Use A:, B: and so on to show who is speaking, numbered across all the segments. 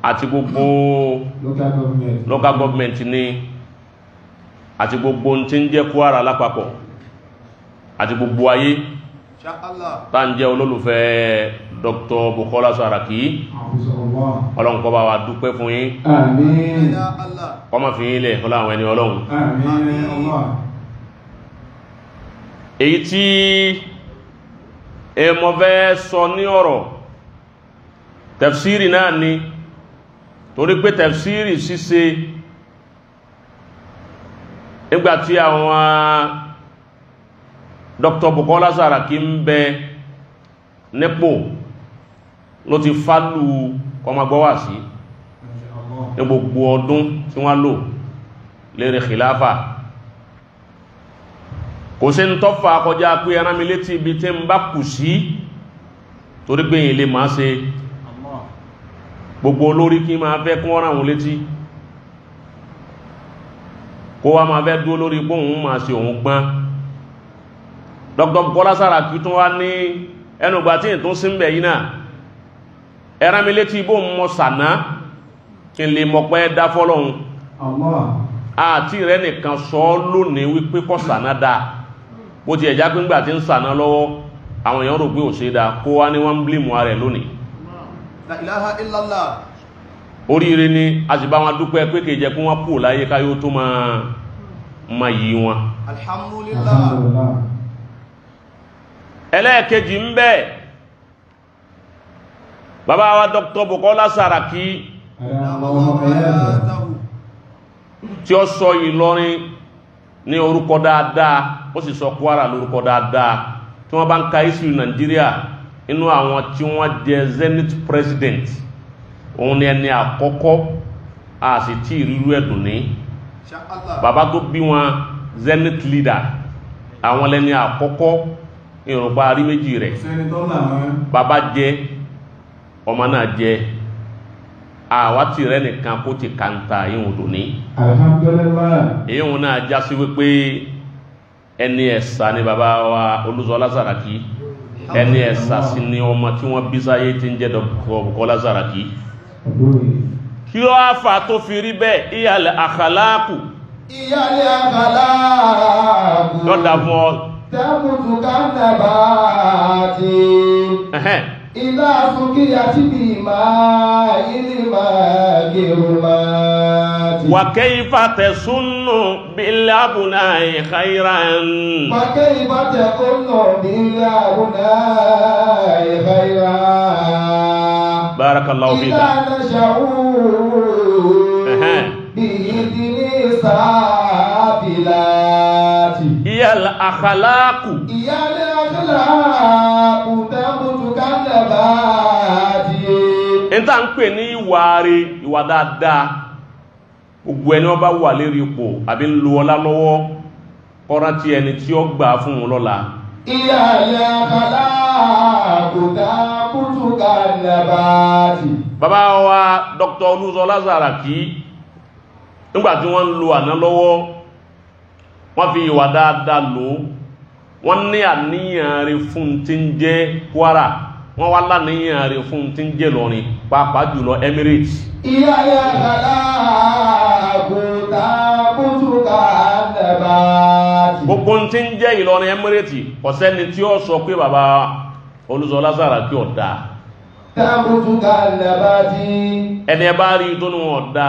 A: àti gbogbo local government ní àti gbogbo tí ń jẹ́ Kwara lápapọ̀ àti gbogbo ayé tá ń jẹ́ olólùfẹ́ Dr. Bukola Saraki Ọlọ́run kó bá wa dúpẹ́ fún yín
B: àmín
A: kó má fi yín lẹ̀ fún àwọn ẹni Ọlọ́run
B: àmín Allah
A: èyí tí mo fẹ́ sọ ní ọ̀rọ̀ tafsiri náà ni torí pé tafsiri ṣíṣe nígbàtí àwọn Dr. Bukola Saraki ń bẹ nípò ló ti fálù kọmọgbọ́wà sí ní gbogbo ọdún tí wọ́n lò lérí khilafa kò sí ń tọ́fà kọjá pé ẹran mi létí ibi tí ń bá kù sí torí pé yìí lè máa ṣe gbogbo olórí kí máa fẹ́ kún ọ́ràn òun létí kó wá máa fẹ́ dúó lórí bóhun máa ṣe òun gbọ́n Dr. Bukola Saraki tún wá ní ẹnugbà tí ìtún sí ń bẹ̀ yìí náà ẹran mi létí bóhun mọ́ sàná kí n lè mọ̀ pé dá fọ́lọ́hun àti rẹ̀ nìkan sọ lónìí wípé kọ́ sàná dáa bó ti ẹ̀já pé ńgbà tí ń sàná lọ́wọ́ àwọn èèyàn rò pé ò ṣe dáa kó wá ní wọ́n ń blímù ara ẹ̀ lónìí
C: La ilaha illallah
A: oríire ni a sì bá wọn dúpẹ́ pé kèjẹ kún wọ́n kú láyé káyó tó máa yí wọn
C: alhamdulillah
A: ẹlẹ́ẹ̀kejì ń bẹ bàbá wa Dr. Bukola Saraki tí ó sọ Ìlọrin ní orúkọ dáadáa ó sì sọ Kwara lórúkọ dáadáa tí wọ́n bá ń ka issue Nàìjíríà inú àwọn tí wọ́n jẹ Zenith president òun ni ẹni àkọ́kọ́ a sì tí ìrírú ẹ̀dùn ní bàbá tó bí wọn Zenith leader àwọn lẹni àkọ́kọ́ ìrùnpa rí méjì rẹ̀ bàbá jẹ ọmọ náà jẹ àwátì rẹ̀ nìkan kó ti kàńtà ìhùn dùn ní
B: alhamdulillah
A: ìhùn náà já sí wípé ẹni ẹ̀sà ni bàbá wa Olúṣọlá Saraki ẹni ẹ̀sà sí ni ọmọ tí wọ́n bí sáyé tí ń jẹ́ Dr. Bukola Saraki kí ló á fà tó fi rí bẹ́ẹ̀ ìyàlẹ̀ àkàlákù
B: ìyàlẹ̀ àkàlákù
A: lọ́dà fún ọ
B: tẹ́mùtù kánàbàtì ìlà súnkíyà tí bí máa ìlú máa gẹ̀rù máa ti
A: wa kayfa tasunnu bil abna'i khayran
B: wa kayfa takunnu bil abna'i khayran
A: barakallahu fika
B: ìlà nasha'u bí ìdílé sáfìláti
A: iyal akhlaqu
B: ìyàlẹ̀ àkàlákù tẹ́mùtù kánàbàtì
A: ìta ń pè ní ìwà rí ìwà dáadáa gbogbo ẹni wọ́n bá wà lérí ipò àbí ń lo ọlá lọ́wọ́ kọ́rá tí ẹni tí ó gbà fún un lọ́la
B: ìyàlẹ̀ àkàlákù tẹ́mùtù kánàbàtì
A: bàbá wa Dr. Olúṣọlá Saraki nígbàtí wọ́n ń lo àná lọ́wọ́ wọ́n fi ìwà dáadáa lò wọ́n ní àníyàn rí fún tí ń jẹ́ Kwara wọ́n wá láníyàn rí fún tí ń jẹ́ Ìlọrin pàápàá jùlọ Emirates
B: ìyàlẹ̀ àkàlákù tẹ́mùtù kánàbàtì
A: gbogbo tí ń jẹ́ Ìlọrin Emirates kò sẹ́ni tí ó sọ pé bàbá Olúṣọlá Saraki ọ̀dá
B: tẹ́mùtù kánàbàtì
A: ẹni ẹ bá rí tó ní wọn ọ̀dá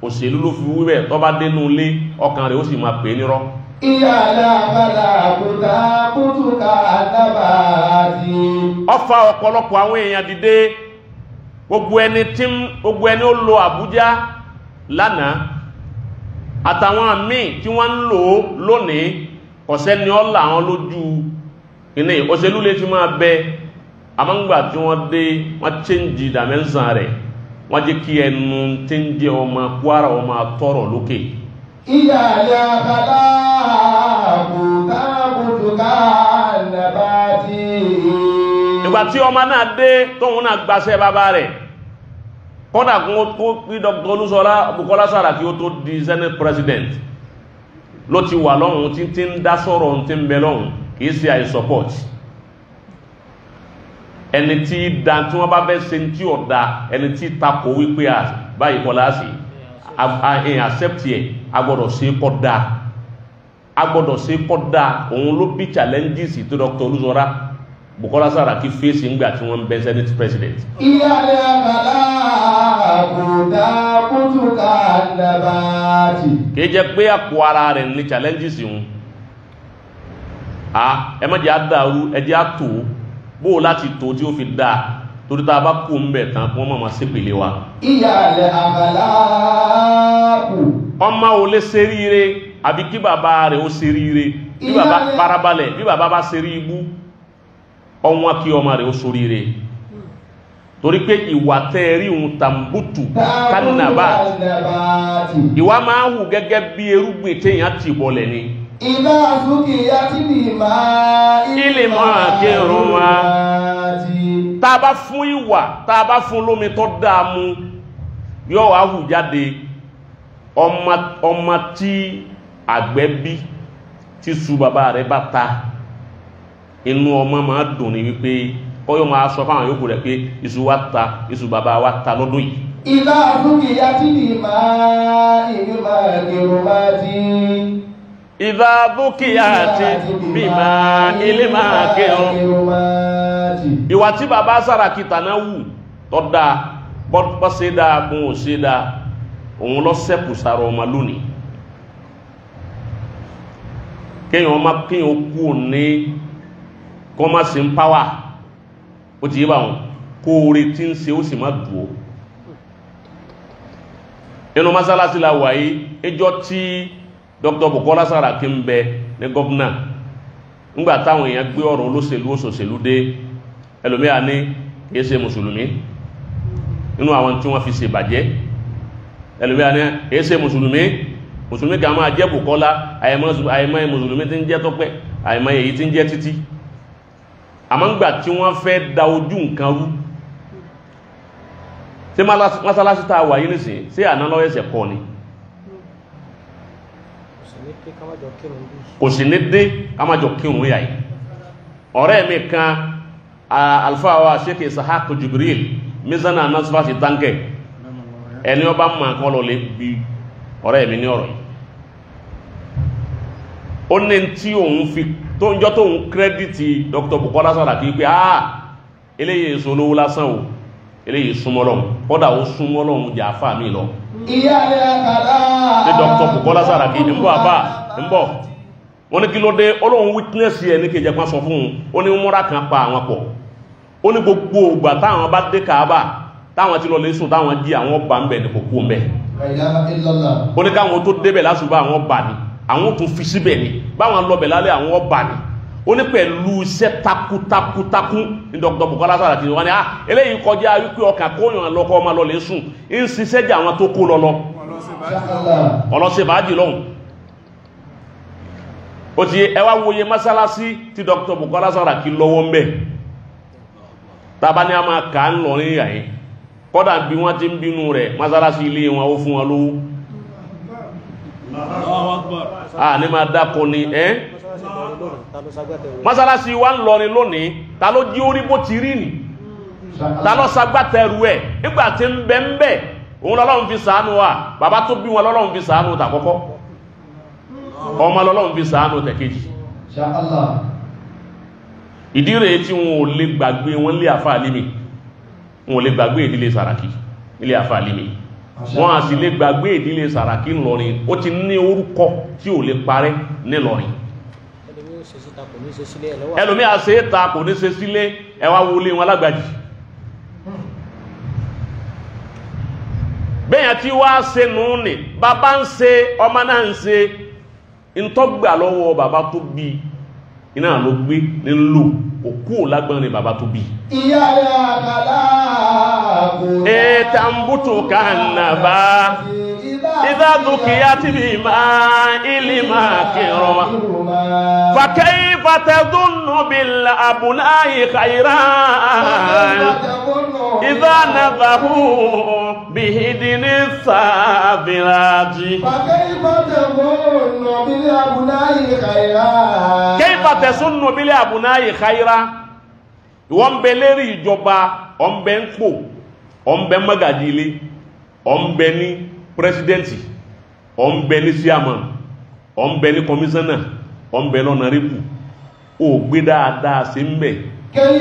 A: òṣèlú ló fi wíbẹ̀ tó bá dénú ilé ọkàn rẹ̀ ó sì máa pè nírọ́
B: ìyàlẹ̀ àkàlákù tẹ́mùtù kánàbàtì
A: ọfà ọ̀pọ̀lọpọ̀ àwọn èèyàn dìde gbogbo ẹni ó lo Àbújá lánàá àtàwọn míì tí wọ́n ń lò lónìí ọ̀sẹ́ ni ó là wọn lójú iné òṣèlú lè ti máa bẹ àmọ́ngbà tí wọ́n dé wọ́n change dimension rẹ̀ wọ́n jẹ́ kí ẹnu tí ń jẹ́ ọmọ Kwara ọmọ tọrọ lókè
B: ìyàlẹ̀ àkàlákù tẹ́mùtù kánàbàtì
A: ìgbà tí ọmọ náà dé tóun náà gbaṣẹ́ bàbá rẹ̀ kọ́dà kún ó pí Dr. Olúṣọlá Bukola Saraki ó tó di Senate president ló ti wà lọ́hùn tí ń dá sọ̀rọ̀ tí ń bẹ lọ́hùn kìí sí I support ẹni tí da tí wọ́n bá fẹ́ ṣe tí ọ̀dà ẹni tí takò wípé báyìí kọ́ láàṣì accept yẹ agbọ́dọ̀ ṣe kọ́ da agbọ́dọ̀ ṣe kọ́ da òun ló bí challenges tó Dr. Olúṣọlá Bùkọ́lá Sàràkí fèsì ńgbà tí wọ́n ń bẹ Senate president.
B: ìyáálé àkàlà àkùdá kùtùkà nàbàtì.
A: kì í jẹ́ pé àpò ara rẹ̀ ní challenges yìí ẹ má jẹ́ àdàrú ẹ jẹ́ àtò bó o láti tó tí ó fi dáa torí tá a bá kú ń bẹ̀ tán kí wọ́n máa ṣépèlé wa.
B: ìyáálé àkàlà kù.
A: ọmọ ò lè ṣe ríire àbí kí bàbá rẹ̀ ó ṣe ríire bí bàbá farabalẹ̀ bí bàbá bá ṣe rí ibú ọwọ́n kí ọmọ rẹ̀ ó so ríire torí pé ìwà tẹ́ẹ̀rí òun tàmbùtù kánàbà ìwà máa ń hù gẹ́gẹ́ bí erúgbìn téèyàn ti bọ̀lẹ̀ ni.
B: ìlà àsúkì àti bìmá
A: ilé máa kírun wa tá a bá fún ìwà tá a bá fún lómi tó dáa mu yóò wá hù jáde ọmọ tí àgbẹ̀ bí tí su bàbá rẹ̀ bá ta inú ọmọ máa dùn ní wípé ọyọ́ máa sọ fáwọn yòókù rẹ̀ pé iṣu wa ta iṣu bàbá wa ta lọ́dún yìí.
B: ìlà àsúkì àti bìmá ìlú máa kírun máa ti.
A: ìdá dúkìá àti bímá ilé máa kírun. ìwà tí bàbá Sàràkí tàná wù tó dáa bọ́ ṣe dáa kún ò ṣe dáa òun lọ sẹ́kù sára ọmọ lónìí kéèyàn kú ní kọ́másí ń páwà ó ti yé bá wọn kó orí tí ń ṣe ó sì má dùn ó inú mọ́sálásí la wà yìí ẹjọ́ tí Dr. Bùkọ́lá Sàràkí ń bẹ ní gọ́vnà ńgbà táwọn èèyàn gbé ọ̀rọ̀ olóṣèlú òṣòṣèlú dé ẹlòmíà ní kìí ṣe mùsùlùmí nínú àwọn tí wọ́n fi ṣe bàjẹ́ ẹlòmíà ní kìí ṣe mùsùlùmí kan máa jẹ́ Bùkọ́lá àìmọ́ mùsùlùmí tí ń jẹ́ Tọ́pẹ́ àìmọ́ èyí tí ń jẹ́ Títí àmọ́ ńgbà tí wọ́n fẹ́ da ojú nǹkan rú tí mọ́sálásí tá a wà yìí nìsín sí àná lọ́wọ́ ẹsẹ̀ kọ́ ni kò sì ní dé ká má jọ kírun yà yìí ọ̀rẹ́ mi kan alfa wa Sheikh Ishaq Jibril mizana nasfati tanke ẹni ọba mọ̀ kan lọ lè bí ọ̀rẹ́ mi ní ọ̀rọ̀ yìí ó ní tí òun fi tó ń jọ tó ń kírẹ́dìtì Dr. Bùkọ́lá Sàràkí pé eléyìí èso olówó lásán o eléyìí súnmọ́ Ọlọ́run kọ́dà ó súnmọ́ Ọlọ́run jà fà mí lọ
B: ìyáálé àkàlà
A: ní Dr. Bùkọ́lá Sàràkí ń bọ̀ àbá ń bọ̀ wọ́n ní kí ló dé Ọlọ́run witness ẹ̀ ní kejì ẹ̀pá sọ fún un ó ní múra kan pa àwọn pọ̀ ó ní gbogbo ògbà táwọn bá dé Káàbà táwọn ti lọ lè sùn táwọn jí àwọn ọba ń bẹ̀ ní kòkó ń bẹ̀ ó ní káwọn tó débẹ̀ lásùbà àwọn ọba ni àwọn tún fi síbẹ̀ ni báwọn lọbẹ̀ lálẹ́ àwọn ọba ni ó ní pẹ̀lú iṣẹ́ takuntakuntakun ní Dr. Bùkọ́lá Sàràkí wọ́n ni eléyìí kọjá wípé ọkàn kóyàn lọ́kọ́ ọmọ lọ lè sùn ń ṣiṣẹ́ jẹ́ àwọn tó kó lọ́lọ́ ọlọ́sẹ̀ bájì lọ́hùn ó ti ẹwà wòye mọ́sálásí tí Dr. Bùkọ́lá Sàràkí lọ́wọ́ ń bẹ̀ tàbá ní a máa kà ń lọ ní ìyàyìn kọ́dà bí wọ́n ti ń bínú rẹ̀ mọ́sálásí ilé wọn ó fún wọn lówó ní máa dákọ ni mọ́sálásí wa ń lọrin lónìí ta ló jí orí bó ti rí nì ta ló sagbátẹrù ẹ̀ nígbà tí ń bẹ ń bẹ òun lọ́lọ́run fi ṣàánú wa bàbá tó bí wọn lọ́lọ́run fi ṣàánú tàkọ́kọ́ ọmọ lọ́lọ́run fi ṣàánú tẹ̀kejì ìdí rẹ̀ tí wọn ò lè gbàgbé wọn lé àfà Àlímì wọn ò lè gbàgbé ìdílé Sàràkí ilé àfà Àlímì wọ́n a sì lè gbàgbé ìdílé Sàràkí ńlọrin ó ti ní orúkọ tí ò lè parẹ́ nílọrin ẹlòmí àṣẹ ìta kò ní ṣe sílé ẹwà wọlé wọn lágbàjì bẹ́yàn tí wá ṣe nù ní bàbá ń ṣe ọmọ náà ń ṣe ìntọ́gbà lọ́wọ́ bàbá tó bí iná ló gbé nílò òkú lágbọ́n ní bàbá tó bí
B: ìyáálé àkàlà
A: ètàmbùtù kànnàbá ìdádùkìyà tí bí máa ilé máa kìrọ فكيف تظن بالأبناء خيرا إذا نذهوا بهدن الثابرات
B: فكيف تظن بالأبناء خيرا
A: كيف تظن بالأبناء خيرا ìwọ́n bẹ lérí ìjọba ọ̀nbẹ ń pò ọ̀nbẹ mọ́gàjì ilé ọ̀nbẹ ní pírẹsidẹ́ǹtì ọ̀nbẹ ní chairman ọ̀nbẹ ní kọmíṣánná ọ̀nbẹ lọ́nà rẹ́pù ó gbé dáadáa sí ń bẹ̀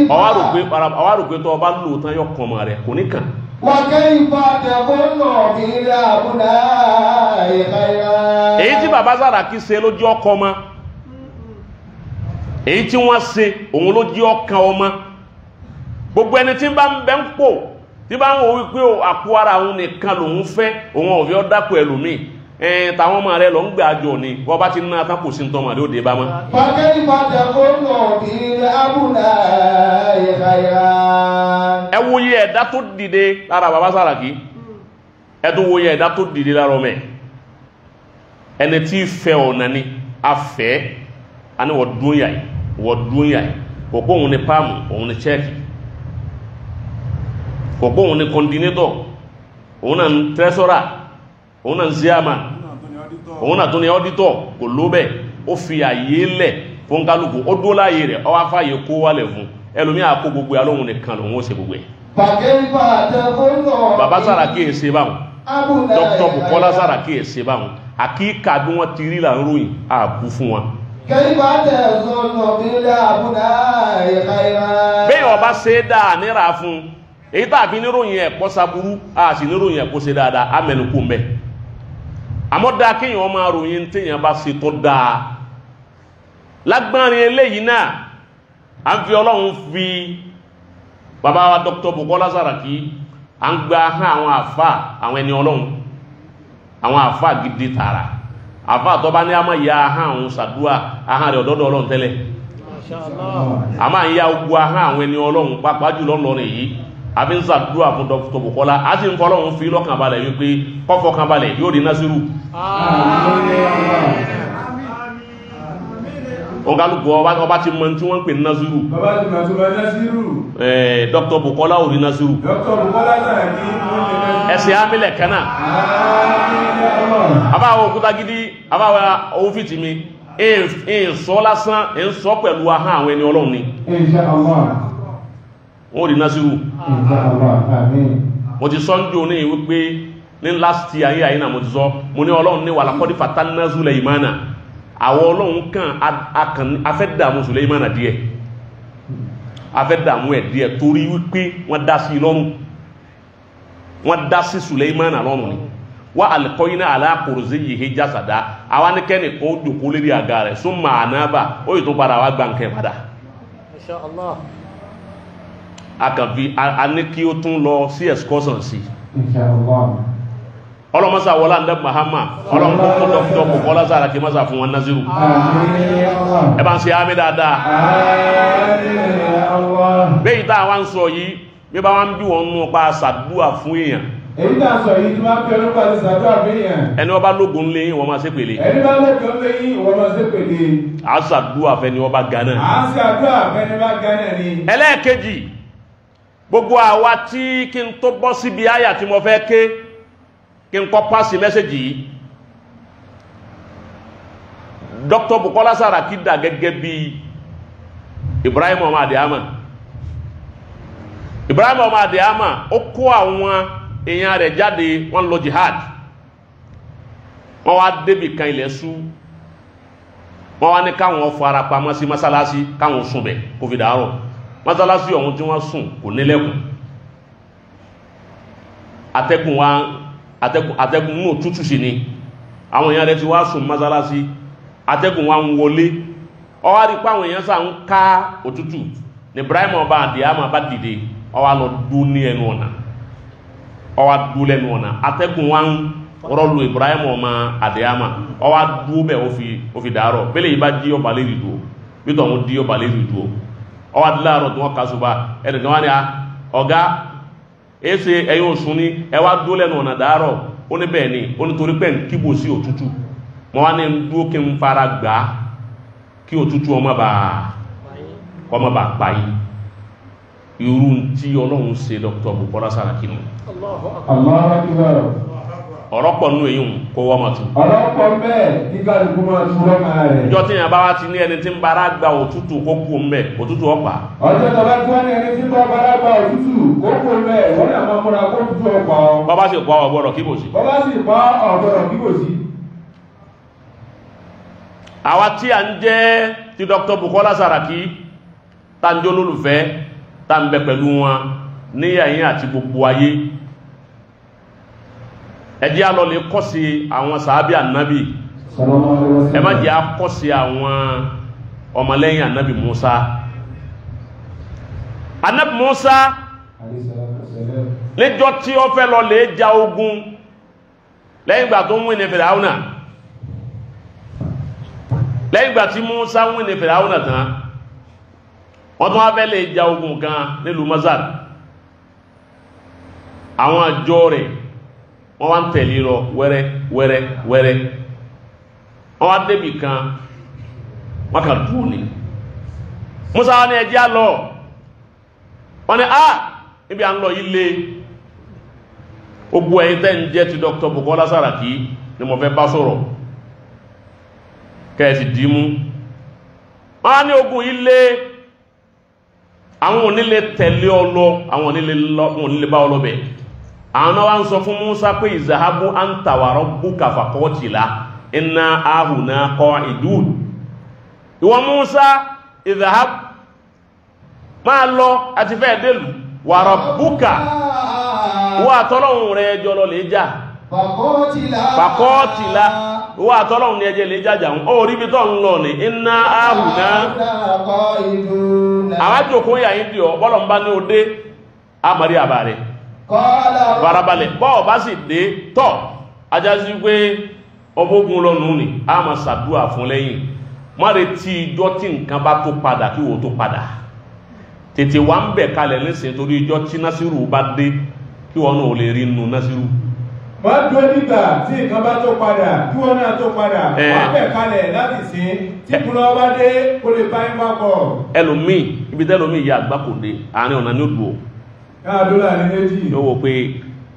A: àwa rò pé tó ọba lò tán yọ kàn mọ́ rẹ̀ kò ní kàn.
B: وكيف تظن بأبناء خيرا.
A: èyí tí bàbá Sàràkí ṣe ló jẹ́ ọkọ ọmọ èyí tí wọ́n ṣe òun ló jẹ́ ọkàn ọmọ gbogbo ẹni tí bá ń bẹ ń pò tí bá ń wo wípé àpò ara òun nìkan lòun fẹ́ òun ọ̀fẹ́ ọ̀dàpọ̀ ẹlòmíì tàwọn ọmọ rẹ lọ ń gbé àjọ ni wọ́n bá ti ná tán kò sí ń tọ́mọ̀ lóde bá mọ́.
B: فكيف تظن بأبناء خيرا.
A: ẹ wo iye ẹ̀dá tó dìde lára bàbá Sàràkí ẹ tó wo iye ẹ̀dá tó dìde lára ọmọ ẹ̀ ẹni tí fẹ́ ọ̀nà ni afẹ́ àni wọ́n dún yà yìí kò pé òun ni páàmù òun ni chẹ́ẹ̀kì kò pé òun ni kọ́ndínétọ̀ òun náà ń tẹ́sọ́rà òun náà ń chairman òun náà tó ní ọ́dítọ̀ kò ló bẹ́ẹ̀ ó fi àyè lẹ̀ fún kálukú ó dó láàyè rẹ̀ ó wá fàyè kó wálẹ̀ fún ẹlòmí àkó gbogbo alóhun nìkan lòun ó ṣe gbogbo ẹ̀. bàbá Sàràkí èsè báwọn Dr. Bukola Sàràkí èsè báwọn àkíkà bí wọ́n ti rí là ń ròyìn àbú fún wọn. bẹ́ẹ̀ ọba ṣe é dáa níra fún èyí tàbí níròyìn ẹ̀pọ̀ saburú a sì níròyìn ẹ̀pọ̀ ṣe dáadáa amẹnukú mbẹ àmọ́ dáa kéèyàn máa ròyìn téèyàn bá ṣe tó dáa lágbárin eléyìí náà à ń fi Ọlọ́run fi bàbá wa Dr. Bukola Sàràkí à ń gba àwọn àfà àwọn ẹni Ọlọ́run àwọn àfà gidi tààrà àfà tó bá ní a máa ya àwọn sàdúà ahọ́n rẹ̀ ọ̀dọ́dọ̀ Ọlọ́run tẹ́lẹ̀ a máa ya ogun ahọ́n àwọn ẹni Ọlọ́run pàápàá jùlọ lọ́rin yìí àbí ń sàdúrà fún Dr. Bukola a sì ń fọ́lọ́run fi lọ́kàn balẹ̀ wípé kọ́fọ́kàn balẹ̀ yóò di Nasiru ọ̀gálùkù ọba ti mọ̀ tí wọ́n ń pè ní Nasiru Dr. Bukola ò rí Nasiru ẹsẹ̀ amílẹ̀ kanáà àbáwọ̀ òkúta gidi àbáwọ̀ owó fìtì mi ń sọ lásán ń sọ pẹ̀lú ahọ́n àwọn ẹni Ọlọ́run ni wọ́n rí Nasiru mo ti sọ ń jò ní wípé ní last year ayé àyínà mo ti sọ mo ní Ọlọ́run ní wàlàkọ́dí fatanna Sulaimana àwọn Ọlọ́run kan afẹ́dàmú Sulaimana díẹ̀ afẹ́dàmú ẹ̀ díẹ̀ torí wípé wọ́n dá sí lọ́rùn wọ́n dá sí Sulaimana lọ́rùn ni wa alqayna ala kurziyyihi jasada àwọn anìkẹ́ni kan ó jòkó lérí àga rẹ̀ summa anaba ó yìí tó padà wá gbàǹkẹ́ padà
D: Insha Allah
A: akànfi a ní kí ó tún lọ sí excursion sí
B: Inshallah.
A: ọlọ́mọ́sá wọlá ǹdẹ́ Muhammad ọlọ́mọ́ Dr. Bukola Sàràkí mọ́sá fún wọn Nasiru ẹ bá ń ṣe àmì dáadáa bẹ́ẹ̀ ìta àwọn sọ yìí bí bá wọ́n bí wọn mú pa sàdúà fún èèyàn
B: èyí tàà sọ yìí tí máa pẹ́ ló pàdé sàdúà fún èèyàn
A: ẹni ọba lógun lé wọ́n máa ṣe pèlè
B: ẹni bá lógun lé wọ́n máa ṣe pèlè
A: a sàdúà fẹ́ni ọba Ghana
B: ni
A: ẹlẹ́ẹ̀kejì gbogbo àwa tí kí n tó bọ́ síbi àyà tí mo fẹ́ ké kí n kọ́ pàṣẹ mẹ́sẹ̀jì yìí Dr. Bukola Sàràkí dà gẹ́gẹ́ bí Ibrahim ọmọ Adéhàmà Ibrahim ọmọ Adéhàmà ó kó àwọn èèyàn rẹ̀ jáde wọ́n lọ jihad wọ́n wá débì kan ilẹ̀ sú wọ́n wá ní káwọn fara pamọ́ sí mọ́sálásí káwọn sùn bẹ̀ kó fi dàárọ̀ mọ́sálásí ọ̀hún tí wọ́n sùn kò nílẹ̀kùn atẹ́gùn mú tútù sí ni àwọn èèyàn rẹ̀ ti wá sùn mọ́sálásí atẹ́gùn wa ń wọlé ó wá rí pé àwọn èèyàn sáà ń ká òtútù ní Ibrahim ọba Adéhàmà bá dìde ó wá lọ dú ní ẹnu ọ̀nà ó wá dú lẹ́nu ọ̀nà atẹ́gùn wa ń rọ́lù Ibrahim ọmọ Adéhàmà ó wá dú bẹ́ ó fi dàárọ̀ pẹ́lẹ̀ yìí bá jí ọba lérí dúó pítọ̀ wọn dí ọba lérí dúó ó wá díláàrọ̀ tí wọ́n ká ṣùgbà ẹnìkan wá ní ọ̀gá èsè ẹ̀yìn òsùn ní ẹ wá dú lẹ́nu ọ̀nà dàárọ̀ ó ní bẹ́ẹ̀ ni ó ní torí pẹ́ ń kíbò sí òtútù mọ́ wá ní dúó kí n fara gbà kí òtútù ọmọ bá pàyí irú tí Ọlọ́run ṣe Dr. Bukola Sàràkí nù ọ̀rọ̀ pọ̀ nínú èyí kó wọ́n mọ̀ tún.
E: ọ̀rọ̀ pọ̀ bẹ́ẹ̀ kí kálukú máa tún lọ́kàn rẹ̀.
A: ìjọ tí yẹn bá wá ti ní ẹni tí ń bara gba òtútù kó kú mbẹ òtútù ọ̀pá.
E: ọjọ́ tó bá tí wọ́n ní ẹni tí ń bara gba òtútù kó kú mbẹ wọ́n náà máa múra kó tutù ọ̀pá ọ.
A: bọ́bá sì pa ọ̀gbọ́dọ̀ kí kò sí.
E: bọ́bá sì pa ọ̀gbọ́dọ̀ kí kò sí.
A: àwa tí a ń jẹ́ ti Dr. Bukola Saraki tá ń jó lólùfẹ́ tá ń bẹ pẹ̀lú wọn níyàyín àti gbogbo ayé ẹ jẹ́ á lọ lè kọ́ sí àwọn sàábì ànábì ẹ má jẹ́ á kọ́ sí àwọn ọmọlẹ́yìn ànábì Musa. ànábì Musa lẹ́jọ́ tí ó fẹ́ lọ lè ja ogun lẹ́yìn ìgbà tó ń wí ní Fìràúnà lẹ́yìn ìgbà tí Musa ń wí ní Fìràúnà tán wọ́n tún wá fẹ́ lè ja ogun kan nílùú Mazar àwọn àjọ rẹ̀ wọ́n wá ń tẹ̀lé lọ wẹ́rẹ́ wẹ́rẹ́ wẹ́rẹ́ wọ́n wá débì kan wọ́n kà dúró ní Musa wá ní ẹjẹ́ á lọ wọ́n ní níbi à ń lọ yìí lé gbogbo ẹ̀yin tẹ́ ń jẹ́ ti Dr. Bukola Saraki ni mo fẹ́ bá sọ̀rọ̀ kẹ́ẹ̀sì dìímú wọ́n á ní ogun yìí lé àwọn onílé tẹ̀lé ọlọ àwọn onílé bá ọlọ́bẹ̀ àwọn náà wá ń sọ fún Musa pé ìzàhábú anta wa rabbuka faqatila inna ahuna qa'idun ìwọ Musa ìzàhábú máa lọ àti fẹ́ délù wa rabbuka wà tọ́lọ́hun rẹ̀ jọlọ lè jà faqatila wà tọ́lọ́hun ní ẹjẹ́ lè jàjà ó rí bí tọ́ ń lọ ní inna ahuna àwọn àjòkó yà ń dì ọ bọ́lọ̀ ń bá ní òde àmàrí àbà rẹ̀ farabalẹ̀ bọ́ọ̀ bá sì dé tọ́ ajásí pé ọgbógun lọ́nù ní a máa ṣàdúà fún lẹ́yìn má retí ìjọ tí nǹkan bá tó padà kí wò tó padà tètè wà ń bẹ̀ kalẹ̀ lẹ́sìn torí ìjọ tí Násírù bá dé kí wọ́n náà lè rí nù Násírù.
E: wọ́n dúró nígbà tí nǹkan bá tó padà kí wọ́n náà tó padà wọ́n bẹ̀ kalẹ̀ láti sìn tí kúnlọ́ bá dé kó lè bá yín papọ̀.
A: ẹlòmíì ibi tẹ́lòmíì yà àgbà kò dé àárín ọ̀nà ní òdùó
E: káàdúrà ní méjì
A: yóò wò pé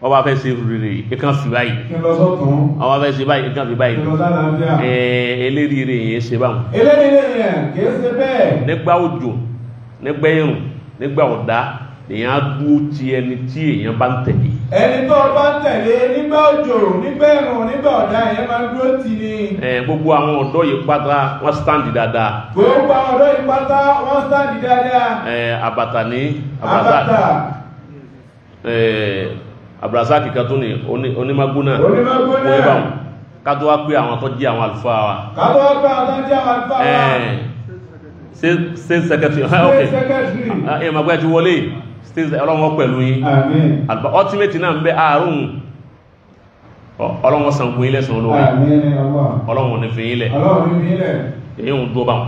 A: ọba fẹ́ ṣe rere ìkan fi báyìí
E: kí n lọ sọ́tún
A: ọba fẹ́ ṣe báyìí ìkan fi báyìí
E: kí n lọ sálàáfíà
A: eléríire yẹn ṣe báwọn
E: eléríire yẹn kìí ṣe bẹ́ẹ̀
A: nígbà òjò nígbà ẹ̀rùn nígbà ọ̀dá èèyàn á dúró ti ẹni tí èèyàn bá ń tẹ̀lé
E: ẹni tó bá ń tẹ̀lé nígbà òjò nígbà ẹ̀rùn nígbà ọ̀dá èèyàn máa ń dúró tì ní
A: gbogbo àwọn ọ̀dọ́ yìí pátá wọ́n stáǹdì dáadáa
E: gbogbo àwọn ọ̀dọ́ yìí pátá wọ́n stáǹdì dáadáa
A: àbàtà ní
E: àbàtà
A: Abdulrasaki kan tó ní onímágúnà wọ́n kátó wá pé àwọn tó jẹ́ àwọn àlùfáà wa state secretary ìmọ̀gbẹ́ ti wọlé state ọlọ́wọ́ pẹ̀lú yín ultimate náà ń bẹ ààrùn ọlọ́wọ́ sangun ilẹ̀ sàn olórí ọlọ́wọ́ ní fi ilẹ̀ èyí ń dó bá wọn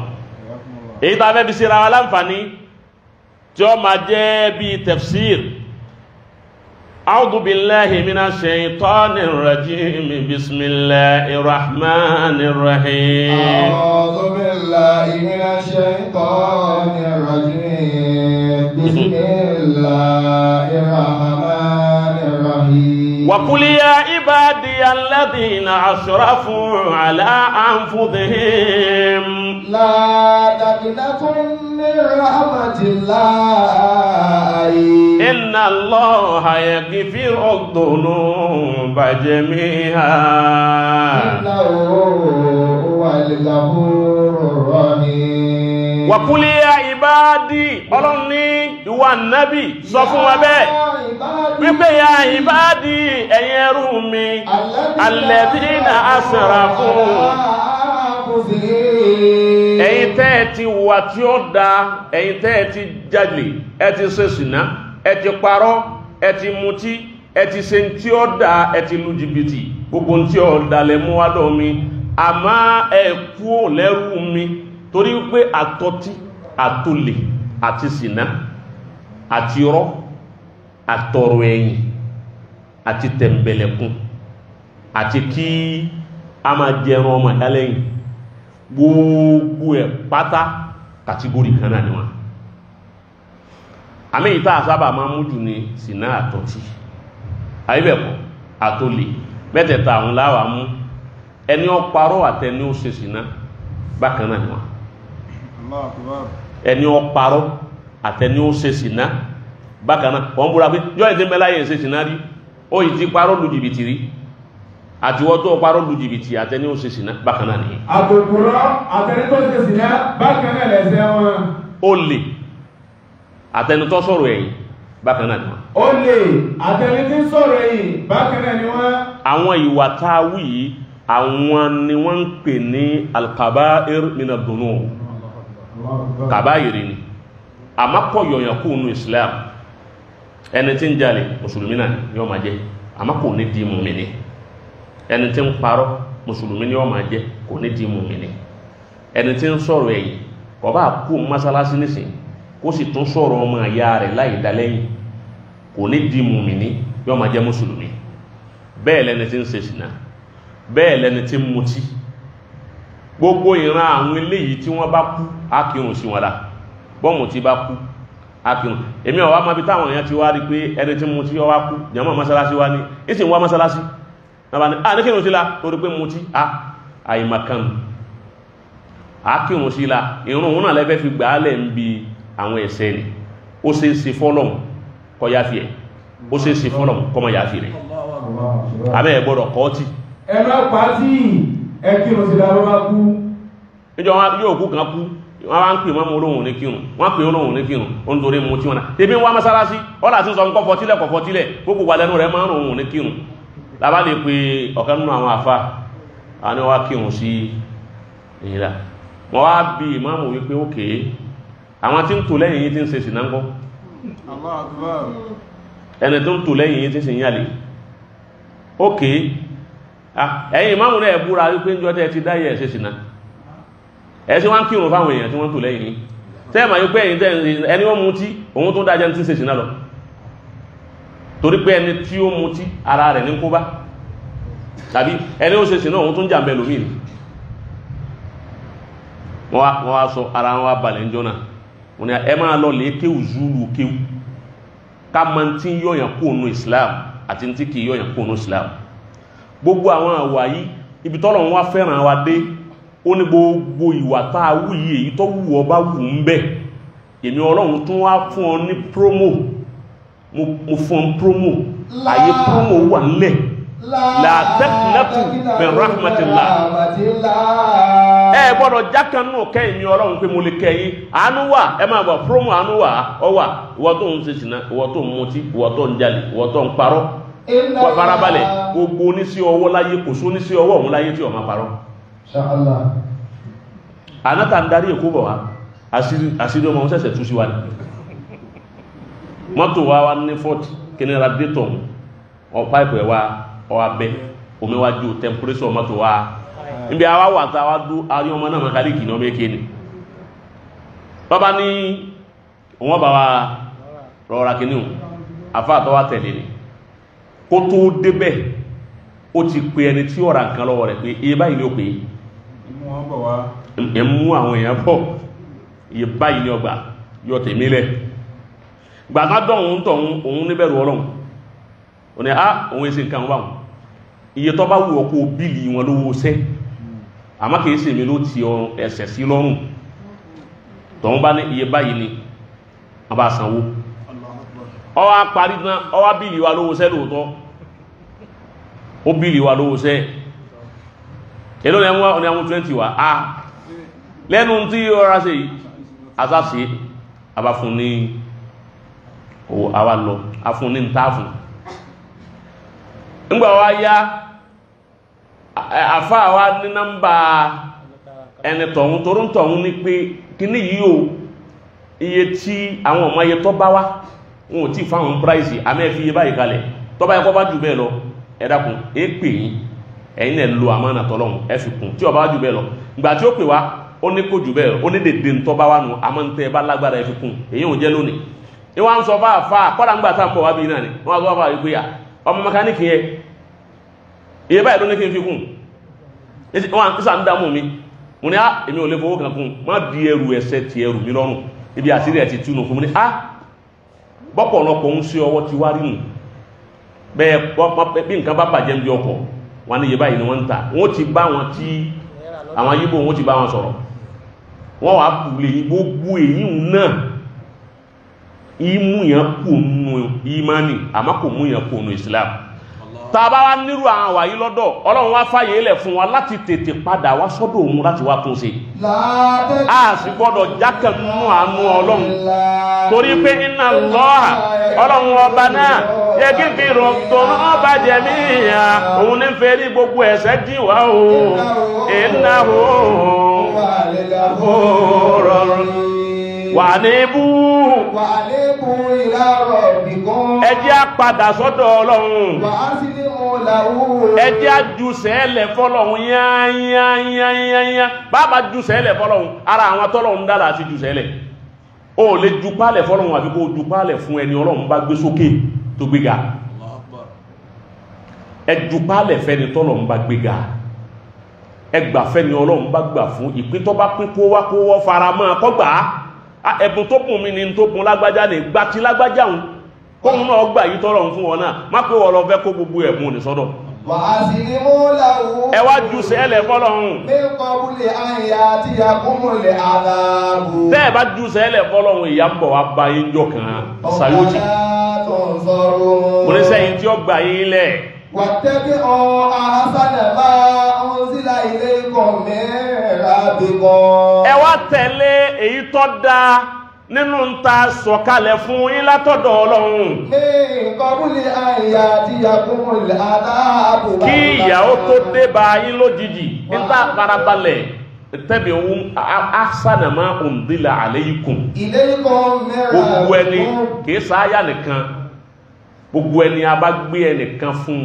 A: èyí tó afẹ́ bí síra wa láǹfààní tí ó máa jẹ́ bí tafsir أعوذ بالله من الشيطان الرجيم بسم الله الرحمن الرحيم
B: أعوذ بالله من الشيطان الرجيم بسم الله الرحمن الرحيم
A: وقل يا عبادي الذين أسرفوا على أنفسهم
B: لا تقنطوا من رحمة الله
A: إن الله يغفر الذنوب جميعا
B: إنه هو الغفور الرحيم
A: وقل يا عبادي Ọlọ́run ní ìwà nábì sọ fún wa bẹ́ẹ̀ wípé ya ìbádì ẹ̀yin ẹrú mi alladhina asrafu ẹ̀yin tẹ́ ti wà tí ó dá ẹ̀yin tẹ́ ti jalè ẹ ti ṣe ṣìnà ẹ ti parọ́ ẹ ti mutí ẹ ti ṣe tí ó dá ẹ ti lu jìbìtì gbogbo tí ó dalẹ̀ mú wá lọ mi àmá ẹ kú lẹ́rú mi torí pé àtọ́tí àtòlè àti ṣìnà àti irọ́ àtọ̀rọ̀ ẹ̀yìn àti tẹ̀m̀bẹ̀lẹ̀kún àti kí a máa jẹran ọmọ ìdálẹ́yìn gbogbo ẹ̀ pátá kàtígórì kan náà ni wọ́n àmì ìta àsábà máa mú jù ní ṣìnà àtọ́tí àìbẹ̀kọ́ àtòlè mẹ́tẹ̀ẹ̀ta àwọn láwà mú ẹni ó parọ́ àtẹni ó ṣe ṣìnà bákan náà ni wọ́n
C: Allahu Akbar.
A: ẹni ó parọ́ àtẹni ó ṣe ṣìnà bákan náà wọ́n búra pé yọ́ ìdí mẹ́láyé ṣe ṣìnà rí ó yìí ti parọ́ lu jìbìtì rí àti wọ́n tó parọ́ lu jìbìtì àtẹni ó ṣe ṣìnà bákan náà nìyí.
E: àtòkùrọ̀ àtẹni tó ṣe ṣìnà bákan náà lẹ́sẹ̀ wọn.
A: olè àtẹni tó sọ̀rọ̀ ẹ̀yìn bákan náà ni wọ́n.
E: olè àtẹni tí ń sọ̀rọ̀ ẹ̀yìn bákan náà ni wọ́n.
A: àwọn ìwà táwí yìí àwọn ni wọ́n ń pè ní alkaba'ir mina dunub kàbáyìrì ni àmọ́ yọ̀yàn kú nù Islam ẹni tí ń jalè mùsùlùmí náà yóò máa jẹ́ àmọ́ kò ní di mùmínì ẹni tí ń parọ́ mùsùlùmí ni yóò máa jẹ́ kò ní di mùmínì ẹni tí ń sọ̀rọ̀ ẹ̀yìn kò bá kú mọ́sálásí nísìn kó sì tún sọ̀rọ̀ ọmọ ìyá rẹ̀ láì dálẹ́yìn kò ní di mùmínì yóò máa jẹ́ mùsùlùmí bẹ́ẹ̀ lẹni tí ń ṣe ṣìnà bẹ́ẹ̀ lẹni tí ń mutí gbogbo ìran àwọn eléyìí tí wọ́n bá kú á kírun sí wọn la bọ́ọ̀mù tí bá kú á kírun èmi ọ̀wá máa bí táwọn èèyàn ti wá rí pé ẹni tí mutí ó wá kú jàmọ́ mọ́sálásí wá ní ìsìn wá mọ́sálásí náà ní ní kírun sí la torí pé mutí àìmọ̀kan á kírun sí la ìrun òun náà lẹ́fẹ́ fi gbà á lẹ̀ ń bi àwọn ẹ̀ṣẹ̀ ni ó ṣe é ṣe fọ́lọ́mù kọ́ yáfi ẹ̀ ó ṣe é ṣe fọ́lọ́mù kọ́ mọ́ yáfi rẹ̀ àbẹ́ ẹ̀ gbọ́dọ̀ kọ́ tí
E: ẹ̀rọ pàtí ẹkírun sí lábọ́ bá kú.
A: ìjọ wọn yóò kú kan kú wọ́n wá ń pè mọ́ olóhùn ní kírun wọ́n pè olóhùn ní kírun ó ń torí mú tí wọ́n náà tèmi wá mọ́sálásí ọ́lá tí ń sọ kọfọtílẹ̀ gbogbo wà lẹ́nu rẹ̀ máa ń rùn òun ní kírun lábá lè pe ọ̀kan nínú àwọn àfá àwọn ni wọ́n wá kírun sí ìhìlá wọ́n wá bí ìmáàmù wípé ókè àwọn tí ń tò lẹ́yìn yìí tí ń ṣe sì náà ń gbọ́
C: Allahu Akbar.
A: ẹni tó ń tò lẹ́yìn yìí tí ń ṣe yàlè ókè ẹ̀yìn ìmáàmù náà búra wípé ń jọ tẹ́ ti dáyẹ̀ ẹ̀ ṣe sì náà ẹ̀sí wọ́n kírun fáwọn èèyàn tí wọ́n tó lẹ́yìn ní tẹ́ẹ̀mà yí pé ẹni ó mutí òun tó dájẹ́ tí ń ṣe ṣìnà lọ torí pé ẹni tí ó mutí ara rẹ̀ ní kó bá tàbí ẹni ó ṣe ṣìnà òun tó ń jàmbẹ̀ lómi ní wọ́n wá sọ ara wọn wá balẹ̀ ń jọ́nà wọ́n ni ẹ máa lọ lè kéwù zúlù kéwù ká mọ́ tí yọ̀yàn kóònù Islam àti tí kì yọ̀yàn kóònù Islam gbogbo àwọn àwà yìí ibi tọ́lọ̀ wọn wá fẹ́ràn wa dé ó ní gbogbo ìwà táa wù yìí èyí tó wù ọba wù ń bẹ̀ èmi Ọlọ́run tún wá fún ọ ní promo mo fún ọ promo àyè promo wà nílẹ̀ la taqnatu min rahmatillah ẹ gbọ́dọ̀ jákànnù kẹ́yìn mi Ọlọ́run pé mo lè kẹ́yìn àánú wà ẹ máa bọ̀ promo àánú wà ọ wà ìwọ tó ń ṣe ṣìnà ìwọ tó ń mutí ìwọ tó ń jalè ìwọ tó ń parọ́ farabalẹ̀ gbogbo oníṣẹ́ ọwọ́ láyé kò sí oníṣẹ́ ọwọ́ òun láyé tí ó máa parọ́ ànáta ń darí èkó bọ̀ wá àṣírí ọmọ sẹ́sẹ̀ tú sí wa ní mọ́tò wá ní fort kíní radiator ọ̀pá ìpò ẹ̀wà ọ̀abẹ́ omiwájú temperature mọ́tò wá níbi àwá wà tàwà dú arí ọmọ náà mẹ́kálíkì ní ọmọ èké ni bàbá ní wọ́n bá wa rọra kíní àfá àtọwà tẹ̀lé ni kó tó débẹ̀ ó ti pe ẹni tí ó ra nǹkan lọ́wọ́ rẹ̀ pé iye báyìí ni ó pè é mú àwọn èèyàn bọ̀ iye báyìí ní ọgbà yọ tèmílẹ̀ gbàgbádọ́ òun tọ̀ òun níbẹ̀rù Ọlọ́run o ní òun èsì nǹkan wà iye tó bá wù ọkọ̀ bíìlì wọn lówó sẹ́ àmá kìí sí mi ló ti ẹsẹ̀ sí lọ́rùn tọ̀hún bá ní iye báyìí ni wọ́n bá sanwó ọwá parí náà ọwá bíìlì wa lówó sẹ́ lóòótọ́ ó bíìlì wa lówó sẹ́ èlò ní àwọn 20 wà lẹ́nu tí ọ̀rá sí àsáṣe àbáfún ní owó àwà lọ afún ní ìtàfún nígbà wá yá àfá àwá ní nọ́mbà ẹni tọ̀hún torún tọ̀hún ní pé kíní yìí o iye tí àwọn ọmọ iye tọ́ bá wá wọn ò tí fáwọn price àmẹ́fì iye báyìí kalẹ̀ tọ́ bá ẹkọ́ bá jù bẹ́ẹ̀ lọ ẹ dákun é pè yín ẹ̀yin náà lo àmánà tọ́lọ́hun ẹ fi kún tí ó bá jù bẹ́ẹ̀ lọ ìgbà tí ó pè wá ó ní kò jù bẹ́ẹ̀ ó ní dèdè ń tọ́ bá wá nù àmọ́ ń tẹ́ bá lágbára ẹ fi kún èyí ò jẹ́ lónìí ní wọ́n ń sọ fáà fáà kọ́dà ń gbà tá ń bọ̀ wá bí náà ni wọ́n sọ fáà wípé ọmọ mẹkáníkì yẹ iye báyìí ló ní kí n fi kún wọ́n ń sà ń dámù mi mo ní èmi ò lè fowó kan kún má di ẹrù ẹsẹ̀ ti ẹrù mi lọ́rùn ibi àṣírí ẹ̀ ti túnú fún mi ní bọ́pọ̀lọpọ̀ ń sí ọwọ́ ti wá rí nù bẹ́ẹ̀ bí nǹkan bá bàjẹ́ ń bí ọkọ̀ wọ́n ní iye báyìí ni wọ́n ń tà wọ́n ti bá wọn tí àwọn yíbò wọ́n ti bá wọn sọ̀rọ̀ wọ́n wá kùlé gbogbo èyí náà ìmúyàn kò nù ìmánì àmọ́ kò múyàn kò nù Islam tàbá wá nírú àwọn àwàyí lọ́dọ̀ Ọlọ́run wá fàyè ilẹ̀ fún wa láti tètè padà wá sọ́dọ̀ òun láti wá tún ṣe a sì gbọ́dọ̀ jákẹ̀ nínú àánú Ọlọ́run torí pé inna Allah Ọlọ́run ọba náà yẹ kí fi rọ̀tọ̀ náà bá jẹ míyà òun ní fẹ́ rí gbogbo ẹ̀ṣẹ̀ jíwá o innahu wà ní bú ẹjẹ́ àpadà sọ́dọ̀ Ọlọ́run ẹjẹ́ àjùsẹ̀ẹ́lẹ̀ fọ́lọ́run yányányányá bàbá jùsẹ̀ẹ́lẹ̀ fọ́lọ́run ara àwọn tọ́lọ́run dára àti jùsẹ̀ẹ́lẹ̀ o lè jùpálẹ̀ fọ́lọ́run àbí kó jùpálẹ̀ fún ẹni Ọlọ́run bá gbé sókè tó gbéga ẹjùpálẹ̀ fẹ́ni tọ́lọ́run bá gbéga ẹgbà fẹ́ni Ọlọ́run bá gbà fún ìpín tó bá pín kó wá kó wọ́ fara mọ́ kọ́gbà ẹ̀bùn tó kùn mí ní tó kùn lágbájá ní gbá tí lágbájá hùn kóhun náà gbà yí tọ́lọ̀ fún wọn náà má pé wọ́n lọ fẹ́ kó gbogbo ẹ̀bùn ní sọ́dọ̀ ẹ wá jù sẹ́ẹ̀lẹ̀ fọ́lọ́hun tẹ́ẹ̀ bá jù sẹ́ẹ̀lẹ̀ fọ́lọ́hun ìyà ń bọ̀ wá bá yín jọ kan sàyójì mo ní sẹ́yìn tí ó gbà yín lẹ̀
B: واتبعوا أحسن ما أنزل إليكم من ربكم
A: ẹ wá tẹ̀lé èyí tó dáa nínú ń ta sọ̀kalẹ̀ fún yín látọ̀dọ̀ Ọlọ́run
B: من قبل أن يأتيكم العذاب
A: kí ìyàwó tó dé bá yín lójijì níta farabalẹ̀ tabi'u ahsana ma unzila alaykum
B: إليكم من
A: gbogbo ẹni
B: ربكم
A: kìí sáyà nìkan gbogbo ẹni a bá gbé ẹnìkan fún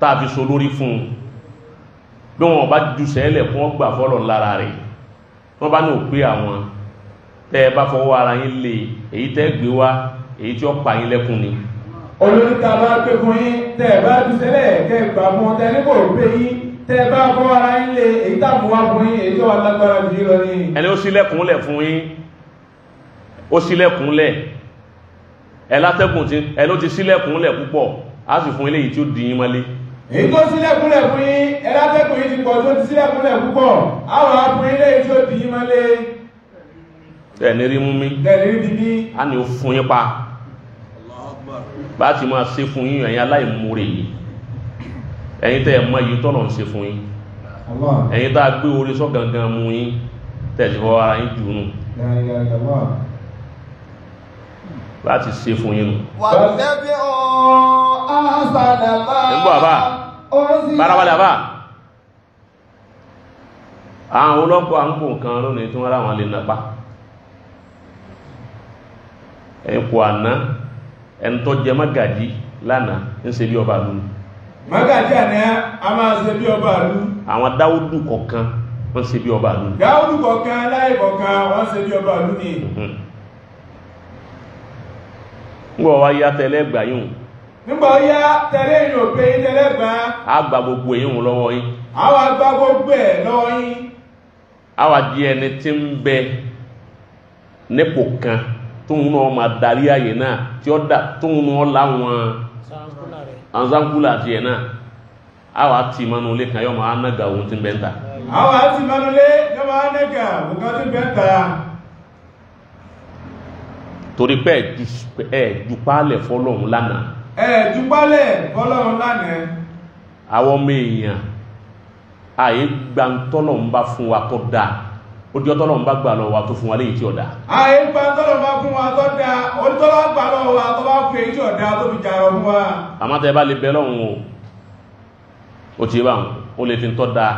A: tàbí so lórí fún bí wọn bá jù sẹ́lẹ̀ fún ọgbà fọ́lọ̀ lára rẹ̀ wọ́n bá ní ò pé àwọn tẹ́ bá fọwọ́ ara yín lè èyí tẹ́ gbé wá èyí tí ó pa yín lẹ́kún ni
E: olóríta bá pé fún yín tẹ́ bá jù sẹ́lẹ̀ kẹ́ gbà fún tẹ́ ní kò pé yín tẹ́ bá fọwọ́ ara yín lè èyí tàbí wá fún yín èyí tó wà lágbára jù lọ ní
A: ẹni ó sílẹ̀kúnlẹ̀ fún yín ó sílẹ̀kúnlẹ̀ ẹlátẹ́kùn tí ẹló ti sílẹ̀kúnlẹ̀ púpọ̀ á sì fún eléyìí tí ó dì yín mọ́lé
E: èyí tó sílẹ̀kúnlẹ̀ fún yín ẹlátẹ́kùn yìí ti pọ̀ tó ti sílẹ̀kúnlẹ̀ púpọ̀ àwọn àfún eléyìí tí ó dì yín mọ́lé
A: ẹni rí mú mi
E: tẹ̀lé rí bíbí
A: á ní ó fún yín pa bá ti máa ṣe fún yín ẹ̀yin aláìmoore yìí ẹ̀yin tẹ́ mọ̀ yìí tọ́lọ̀ ń ṣe fún yín ẹ̀yin tá a gbé orí sọ gangan mú yín tẹ̀sí fọ́ ara yín jù nù láti ṣe fún yín nù nígbà bá bárabalẹ̀ àbá àwọn olóńgbò à ń pò nǹkan lónìí tí wọ́n ráwọn lè nàpá ẹ̀kọ́ àná ẹni tó jẹ mágàjí lánàá ń ṣe bí ọba ìlú
E: mágàjí àná a máa ṣe bí ọba ìlú
A: àwọn dáúdù kọ̀ọ̀kan wọ́n ṣe bí ọba ìlú
E: dáúdù kọ̀ọ̀kan láì kọ̀ọ̀kan wọ́n ṣe bí ọba ìlú ni
A: nígbà wá yá tẹ́lẹ́gbà yìí
E: nígbà ó yá tẹ́lẹ̀ ìrìn òpé tẹ́lẹ́gbà
A: á gba gbogbo èyí lọ́wọ́ yín
E: àwọn àgbà gbogbo ẹ̀ lọ́wọ́ yín
A: á wà di ẹni tí ń bẹ nípò kan tóun náà máa darí àyè náà tí ó dà tóun náà láwọn anzankula àti ẹ̀ náà á wà tí mọ́nú ilé kan yọ máa nága ohun tí ń bẹ́ ń ta
E: àwọn àti manulé yọ máa nẹ́gà òkan tí bẹ́ ń ta
A: torí pé jùpálẹ̀ fọ́lọ́run lánàá
E: jùpálẹ̀ fọ́lọ́run lánàá
A: àwọn ọmọ èèyàn àyè gbàntọ́lọ́run bá fún wa tó dáa ó di ọtọ́lọ́run bá gbà lọ wa tó fún wa léyìí tí ọ̀dá
E: àyè gbàntọ́lọ́run bá fún wa tó dáa olùtọ́lọ́run gbà lọ wa tó bá fún èyí tí ọ̀dá tó fi jàrọ fún wa
A: àmátẹ́ bá lè bẹ lọ́run ó ti bá ó lè fi tọ́ dáa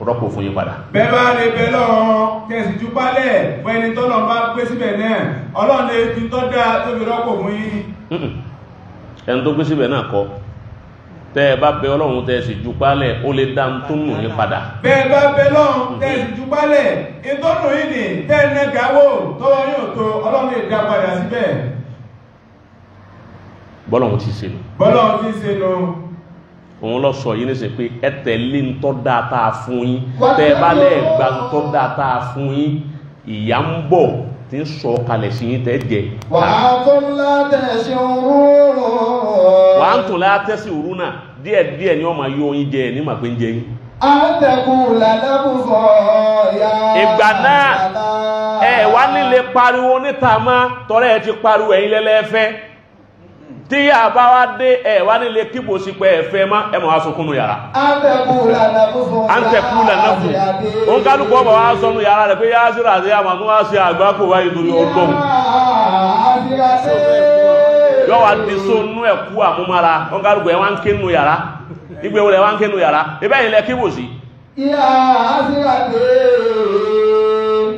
A: rọ́pò fún yín padà
E: bẹ́ẹ̀ bá lè bẹ lọ́run kẹsì jùpálẹ̀ fún ẹni tọ́lọ́run bá gbé síbẹ̀ náà ọlọ́run lè fi tọ́ dáa tó fi rọ́pò fún yín
A: ẹni tó gbé síbẹ̀ náà kọ́ tẹ́ ẹ bá bẹ ọlọ́run tẹ́ ẹ sì jùpálẹ̀ ó lè dá tó nù yín padà
E: bẹ́ẹ̀ bá bẹ lọ́run tẹ́ ẹ sì jùpálẹ̀ ìtọ́nù yìí ni tẹ́ ẹ nẹ́gàwó tọ́wọ́ yóò tó ọlọ́run lè dá padà síbẹ̀
A: bọ́lọ́run ti ṣe nù
E: bọ́lọ́run ti ṣe nù
A: òun lọ sọ yìí ní ṣe pé ẹ tẹ̀lé ń tọ́ dáa tá a fún yín tẹ́ ẹ bá lẹ́ẹ̀gbà ń tọ́ dáa tá a fún yín ìyà ń bọ̀ tí ń sọ kalẹ̀ sí yín tẹ́ jẹ
B: وأنتم لا تشعرون
A: wà á ń tún látẹ́sí òru náà díẹ̀díẹ̀ ni wọ́n máa yọ oyin jẹ ní màpé ń jẹ yín
B: أن تقول نفس يا
A: ìgbà náà ẹ wá nílé pariwo níta má tọrẹ ẹ ti pariwo ẹ̀yin lẹ́lẹ́fẹ́ tí yà bá wá dé ẹ wá nílé kíbò sí pé ẹ̀fẹ́ má ẹ máa wá sunkúnnù yàrá
B: أن تقول نفس
A: à ń tẹ̀kú lẹ́nà fún ó ń kálukú ọba wá sọnù yàrá rẹ̀ pé yá síra àti àmà tó wá sí àgbákò wáyé torí ọlọ́run yọ wá di sónú ẹ̀kú àmúmára ó ń kálukú ẹ wá ń ké nù yàrá ìgbé wọlé wá ń ké nù yàrá ibẹ̀ yìí lẹ kíbò sí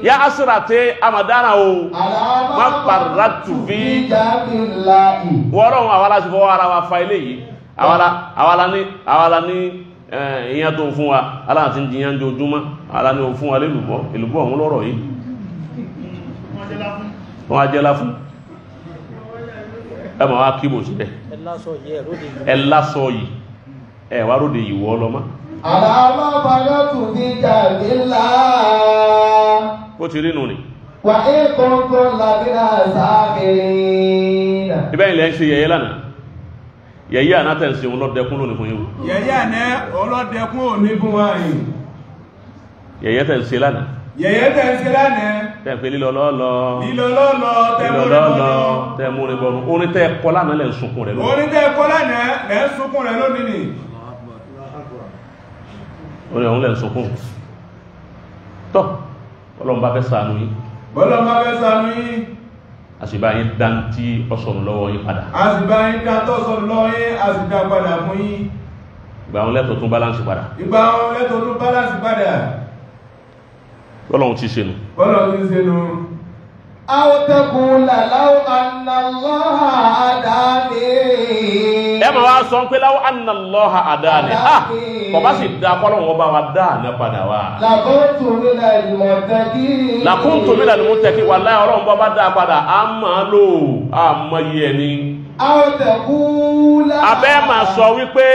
A: ya asirate amadana o ma paratu fi wọ́rọ̀ àwàlá sí fọwọ́ ara wa fa ilé yìí àwàlá ní ìyẹn tó fún wa aláàtí ń jiyàn jẹ ojúmọ́ àwàlá ní o fún wa lélùbọ́ ọ̀hún lọ́rọ̀ yìí wọ́n á jẹ́lá fún ẹmọ̀ wá kíbò sí ẹ lásọ yìí ẹ wá róde yìí wọ́ lọ́mọ́ ó ti rínú ni
B: wà ní kọ́ńtọ́ lábínà sáàkìrìnà
A: ibẹ̀ ilẹ̀ ń ṣe yẹ̀yẹ́ lánàá yẹ̀yẹ́ àná tẹ̀ ń ṣe ọlọ́dẹkún lónìí fún yín
E: yẹ̀yẹ́ àná ọlọ́dẹkún ò ní fún wa yìí
A: yẹ̀yẹ́ tẹ̀ ń ṣe lánàá
E: yẹ̀yẹ́ tẹ̀ ń ṣe lánàá
A: tẹ̀ ń pè lílọ́lọ́lọ́ tẹ̀ múrin bọ́nu orin tẹ́ kọ́ lánàá lẹ́ ń sunkún rẹ̀
E: orin tẹ́ kọ́ lánàá lẹ́ ń sunkún rẹ̀ lónìí ni
A: orin ọ̀hún lẹ́ ń sunkún tọ́ ọlọ́mbà fẹ́ ṣàánú yín
E: bọ́lọ́mbà fẹ́ ṣàánú yín
A: àṣìbá yín dántí ọ̀sọ̀nù lọ́wọ́ yín padà
E: àṣìbá yín dántí ọ̀sọ̀nù lọ́wọ́ yín àṣìdá padà fún yín
A: ìgbà wọn lẹ́tọ̀ tún báláǹsì padà Ọlọ́run ti ṣe nù
B: àwọ̀tẹ́kùnlá láwọ́ annàlọ́ha àdáni
A: ẹ ma wá sọ pé láwọ́ annàlọ́ha àdáni kọ̀ bá sì dá kọ́lọ̀wọ́ ọba wa dáàná padà wá
B: làkóntù mílẹ̀
A: ìmọ̀tẹ́kí wà láì Ọlọ́run bọ́ bá dá padà a máa lò a mọ́ yí ẹni
B: àwọ̀tẹ́kùnlá
A: abẹ́ ma sọ wípé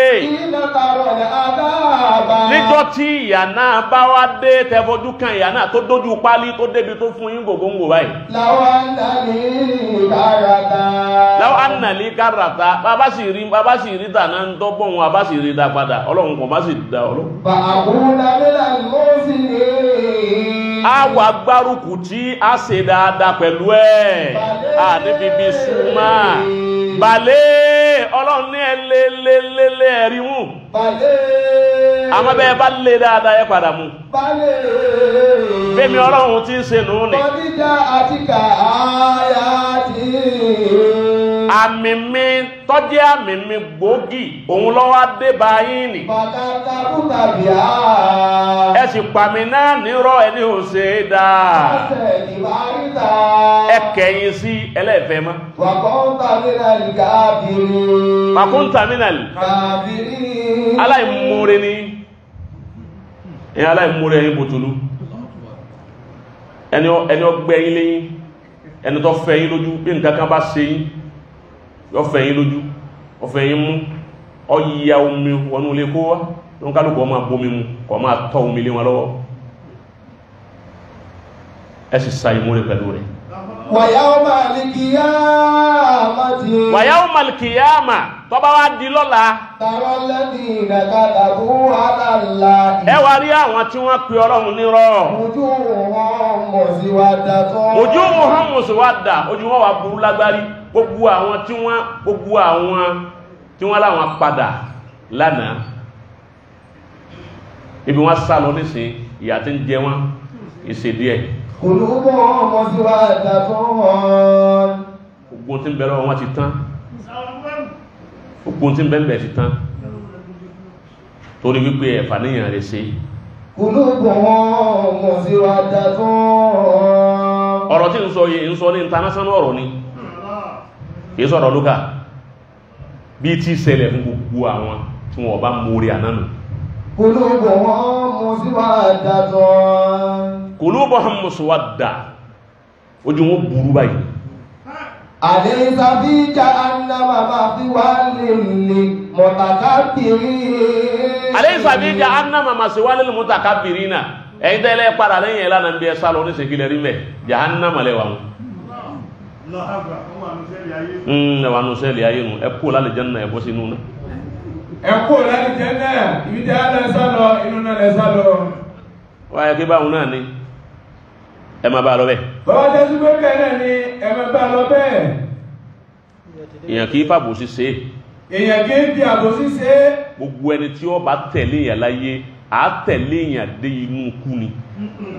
A: níjọ́ tí ìyà náà bá wá dé tẹfojú kan ìyà náà tó dójú pálí tó débi tó fún yín gògóngò báyìí láwọ́ annàlí káràtà bàbá sì rí tàná ń tọ́gbọ̀n wọn bá sì rí dá padà Ọlọ́run kò bá sì dá Ọlọ́run a wà gbárùkù tí a ṣe dáadáa pẹ̀lú ẹ̀ a níbi bí súnmọ́ balẹ̀ Ọlọ́run ní ẹlẹ́lẹ́lẹ́lẹ́ ẹ̀rí mú àmọ́ bẹ́ẹ̀ bá lè dáadáa ẹ padà mú bẹ́ẹ̀mi Ọlọ́run tí ń ṣe nù ní àmì mi tọ́jẹ́ àmì mi gbòógì òun lọ́wọ́ dé bá yín nì ẹ sì pàmì náà nírọ̀ ẹni ò ṣe é dáa ẹ kẹ̀yìn sí ẹlẹ́fẹ́ mọ́ wàkúntàmínàlì aláìmúre ní aláìmúre ẹ̀yìn bòtòlú ẹni ọgbẹ́ yín lẹ́yìn ẹni tó fẹ́ yín lójú bí nǹkan kan bá ṣe yín yọ fẹ́ yín lójú ọfẹ́ yín mú ọyíya omi wọnú ilé kó wá tó ń kálùkù ọmọ bomi mu kọ máa tọ́ omi lé wọn lọ́wọ́ ẹ sì sa ìmúre pẹ̀lú rẹ̀ wàyáwó malikiyama tó bá wá di lọ́la ẹ wá rí àwọn tí wọ́n pe Ọlọ́run nírọ́ ojú wọn mùsùlùmí ojú wọn wà burú lágbárí gbogbo àwọn tí wọ́n láwọn padà lánàá ibi wọ́n sá lọ nísìn ìyà tí ń jẹ wọ́n ìṣèdíẹ̀ ogun tí ń bẹ̀rẹ̀ wọn ti tán ogun tí ń bẹ̀rẹ̀ ti tán torí wípé ẹ̀fà níyàn rẹ̀ ṣe ọ̀rọ̀ tí ń sọ yìí ń sọ ní international ọ̀rọ̀ ni kìí sọ̀rọ̀ lókà bí tí ṣẹlẹ̀ fún gbogbo àwọn tí wọ́n bá mórí ànánù kulubuhum muswadda ojú wọn burú báyìí
B: àdéhìsá bí jahannama máa fi wá lè mọ̀tàkàbìrì
A: jahannama máa fi wá lè mọ̀tàkàbìrì náà ẹ̀yin tẹ́lẹ̀ padà lẹ́yìn ẹ̀ lánàá bí ẹ sálọ ní sèkìlẹ̀ rí mẹ́ jahannama lẹ́wà wọn. ẹwà nù sẹ́ẹ̀lì ayé nu ẹ kó lálẹ́ jẹ́nà ẹ bọ́ sínú náà.
E: ẹ kó lálẹ́ jẹ́nà ibi tí a lẹ sálọ inú náà lẹ sálọ.
A: wáyé kí báwọn náà ni ẹ má bá lọ bẹ́ẹ̀.
E: bọ́lá jẹ́ súpé bẹ́ẹ̀ náà ni ẹ má bá lọ bẹ́ẹ̀.
A: èèyàn kì í fàbòsí ṣe.
E: èèyàn kì í fi àbòsí ṣe.
A: gbogbo ẹni tí ó bá tẹ̀lé èèyàn láyé à tẹ̀lé èèyàn dé inú ikú ni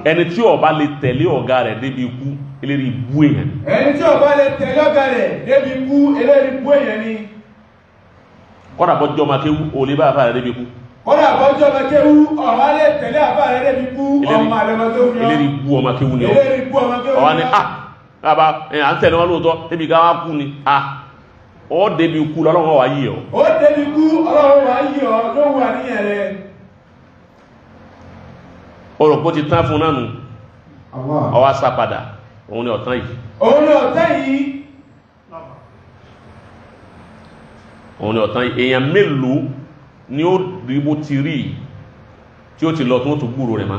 A: ẹni tí ó bá lè tẹ̀lé ọ̀gá rẹ̀ débi ikú eléri ibú èèyàn ni.
E: ẹni tí ó bá lè tẹ̀lé ọ̀gá rẹ̀ débi ikú eléri ibú èèyàn ni.
A: kọ́dà bọ́jọ́ máa kéwú òní bá àfáà rẹ̀ débi ikú.
E: kọ́dà bọ́jọ́ máa kéwú ọ̀hún á lè tẹ̀lé àfáà rẹ̀ débi ikú ọmọ àlẹ́mọ́kéwú ni.
A: eléri ibú ọmọ kéwú ni ọ.
E: eléri ibú ọmọ kéwú ni.
A: ọ̀wá ni bàbá à ń tẹ̀lé wọn lóòótọ́ débi ká wá kú ni ọ débi ikú lọ́lọ́wọ́ wá yí ọ.
E: ó débi ikú ọlọ́run wá yí ọ ló wà níyẹn rẹ̀.
A: oròpó ti tán fún náà nù ọwá sá padà òun ni ọ̀tán yìí.
E: òun ni ọ̀tán yìí.
A: òun ni ọ̀tán yìí. èèyàn mélòó ni ó rí bó ti rí tí ó ti lọ tó tún gbúrò rẹ̀ má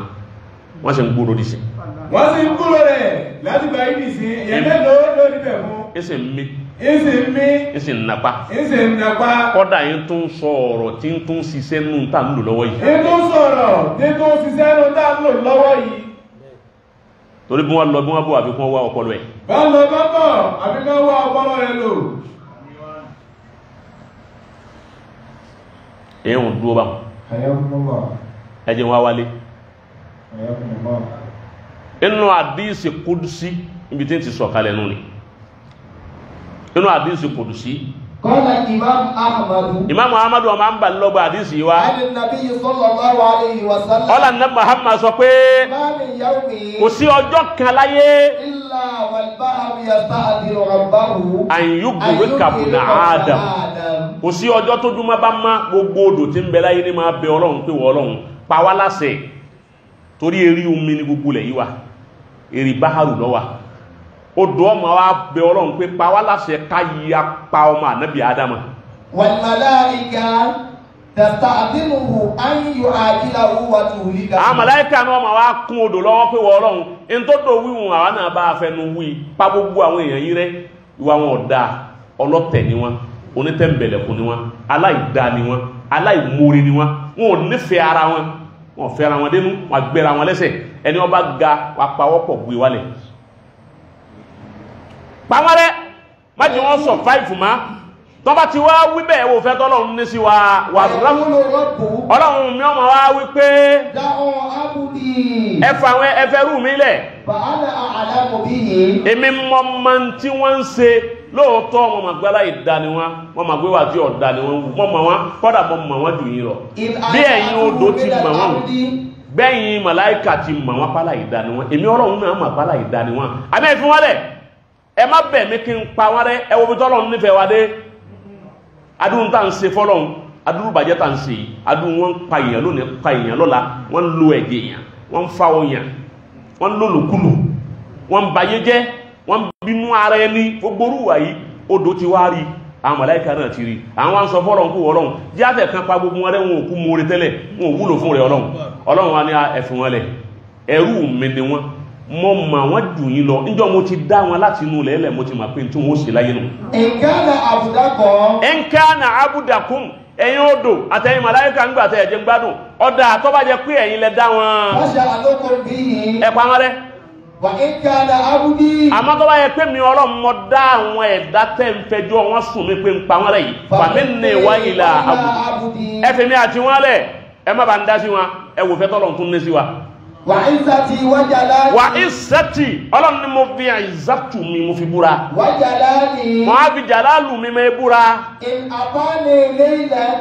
A: wọ́n sì ń gbúrò dì sí.
E: wọ́n sì ń gbúrò rẹ̀ láti gba ìdí sí èèyàn mélòó ló ní bẹ̀ fún.
A: ẹsẹ̀ mi ẹsẹ̀ nàpa kọ́dà yín tún sọ ọ̀rọ̀ tí ń tún ṣiṣẹ́ nù tá ń lò lọ́wọ́ yìí.
E: yín tún sọ̀rọ̀ tí tún ṣiṣẹ́ nù tá ń lò lọ́wọ́ yìí.
A: torí bí wọ́n lọ bí wọ́n bọ̀ àbí kí wọ́n wá ọpọlọ ẹ̀.
E: bá lọ bá bọ̀ àbí kí wọ́n wá ọpọlọ rẹ̀ lò.
A: èyí ń dúró báwọn. ẹ jẹ́ wá wálé. inú àdíìsì kúdùsí ibi tí ń ti sọ̀kalẹ̀ nù ni. inú àdíìsì kúdùsí.
B: Qala Imam
A: Ahmadu ọmọ àmbà lọ́gbà àdíìsì wa.
B: An-Nabiy sallallahu alayhi wa sallam.
A: ọlá ní Muhammad sọ pé
B: Ma min yawmin
A: kò sí ọjọ́ kan láyé
B: illa wal bahru yasta'dhiru rabbahu
A: an yughriqa ibna Adam. kò sí ọjọ́ tó dúnmọ́ bá má gbogbo odò tí ń bẹ láyé ní máa bẹ Ọlọ́run pé wọ Ọlọ́run pa wá láṣẹ torí erí omi ní gbogbo lẹ̀ yí wa èrì báhàrù lọ́wà odò ọmọ wa bẹ Ọlọ́run pé pa wá láṣẹ ká yí apá ọmọ ànábì Ádámà.
B: wal malaika tasta'dhinuhu an yu'ajilahu wa tuhlikahu.
A: àwọn màláíkà náà ma wá kún odò lọ́wọ́ pé wọ Ọlọ́run in tó dò wíwùn àwọn náà bá fẹnu wí pa gbogbo àwọn èèyàn yí rẹ́ ìwà wọn ọ̀dá ọlọ́tẹ̀ ni wọn onítẹ̀m̀bẹ̀lẹ̀kùn ni wọn aláìdá ni wọn aláìmoore ni wọn wọn ò nífẹ̀ẹ́ ara wọn wọn fẹ́ra wọn dénú wọn gbéra wọn lẹ́sẹ̀ ẹni wọn bá ga wà pàwọ́pọ̀ gbé wálẹ̀ pàwọ́rẹ́ má jẹ́ wọn sọ fáìfù má tọ́ bá ti wá wí bẹ́ẹ̀ wò fẹ́ tọ́lọ́run ní sí wa wà Ọlọ́run mi ọmọ wá wí pé ẹfẹ́ rú mi lẹ̀ èmi mọ́ mọ́ tí wọ́n ń ṣe lóòótọ́ wọn ma gbá láì dá ni wọ́n ma gbé wà tí ọ̀dá ni wọ́n mọ̀ wọ́n kọ́dà mọ́ mọ̀ wọ́n jù yín lọ bí ẹ̀yin odò ti mọ̀ wọ́n bẹ́yìn màláìkà ti mọ̀ wọ́n pálá ìdá ni wọ́n èmi Ọlọ́run náà mọ̀ pálá ìdá ni wọ́n àmì ẹ̀fín wọ́n lẹ̀ ẹ má bẹ̀ mí kí n pa wọ́n rẹ́ ẹ wo bí tọ́lọ́run nífẹ̀ẹ́ wa dé adúrún tá ń ṣe fọ́lọ́run adúrún bàjẹ́ tá ń ṣe adúrún wọn pa èèyàn lónìí pa èèyàn lọ́la wọ́n lo ẹ̀jẹ̀ èèyàn wọ́n fa ọyàn wọ́n lòlòkulò wọ́n bayé jẹ́ wọ́n bínú ara ẹni gbogbo orúwà yìí odò ti wá rí àwọn màláíkà náà ti rí àwọn sọ fọ́lọ́run kú Ọlọ́run jẹ́ àfẹ́ kan pa gbogbo wọn rẹ̀ wọn ò kú mú orí tẹ́lẹ̀ wọn ò wúlò fún rẹ̀ Ọlọ́run wa ní ẹ̀fìn wọn lẹ̀ ẹrú mi ni wọn mọ mà wọn dùn yín lọ níjọ́ mo ti dá wọn láti inú lẹ́lẹ̀ mo ti mà pé tí wọn ó ṣe láyé nù. nkánà abúdàkùn ẹ̀yin odò àtẹ̀yin màláíkà ń gbà tẹ̀ ẹ̀jẹ̀ ń gbádùn ọ̀dà àtọ́bà jẹ́ pé ẹ̀yin lẹ dá wọn. ẹ̀pà wọn rẹ̀ àmọ́ tó bá yẹ pé mi Ọlọ́run mọ dá àwọn ẹ̀dá tẹ́ ń fẹjọ́ wọn sùn mí pé ń pa wọn rẹ̀ yìí fàmí ní wá ìlà àbùdí ẹfẹ̀ mi àti wọn lẹ̀ ẹ má bá ń dá sí wọn ẹ wò fẹ́ tọ́lọ̀ tún ní sí wa.
B: wà ìsàtì wájàlá
A: wà ìsàtì Ọlọ́run ni mo fi ìsàtù mi mo fi búra
B: wájàlá ni
A: mo á fi jàlálù mi mẹ́ búra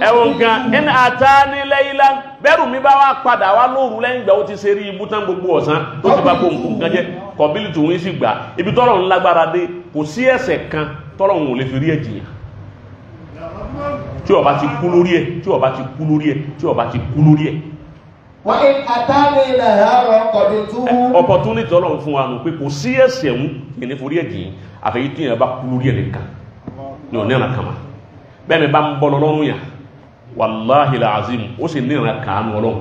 A: ẹ̀wọ̀n gan in àtàní laylan bẹ́rù mi bá wá padà wá lóru lẹ́yìn ìgbà ó ti ṣe rí ibú tán gbogbo ọ̀sán tó ti bá gbogbo nǹkan jẹ́ kọ̀bílì tó ń sì gbà ibi tọ́lọ́run lágbára dé kò sí ẹ̀ṣẹ̀ kan tọ́lọ́run ò lè fi rí ẹ̀jìyàn tí ó bá ti kú lórí ẹ̀ tí ó bá ti kú lórí ẹ̀ tí ó bá ti kú lórí ẹ̀ opportunity Ọlọ́run fún wa nù pé kò sí ẹ̀ṣẹ̀ ń ní forí ẹ̀jìyàn àfẹ́yí tí yẹn bá kú lórí ẹ̀ nìkan ní ọ̀nà ìrànkan ma bẹ́ẹ̀ mi bá ń bọ́ lọ́rùn yà wàláhì làzim ó sì ní ìrànkan àánú Ọlọ́run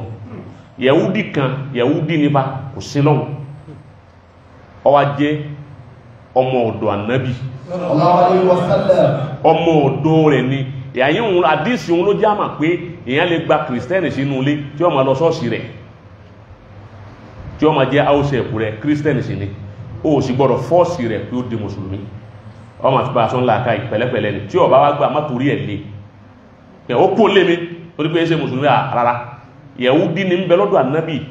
A: Yahudi kan Yahudi nípa kò sí lọ́wọ́ ó wá jẹ́ ọmọ ọ̀dọ̀ Ànábì
B: sallallahu alaihi wasallam.
A: ọmọ ọ̀dọ̀ rẹ̀ ni èyí òun àdísì òun ló jámà pé èyàn lè gba kìrìsìtẹ́nì sínú ilé tí ó ma lọ ṣọ́ọ̀ṣì rẹ̀ tí ó ma jẹ́ áúsẹ̀kù rẹ̀ kìrìsìtẹ́nì sí ni ó sì gbọ́dọ̀ fọ́ọ̀sì rẹ̀ pé ó di mùsùlùmí ọmọ àti bá aṣọ ńlá ká ìpẹ̀lẹ́pẹ̀lẹ́ ni tí ó bá wá gbà má torí ẹ̀ lé ó kó lé mi torí pé ṣe mùsùlùmí rárá Yahudi ni ń bẹ lọ́dọ̀ Ànábì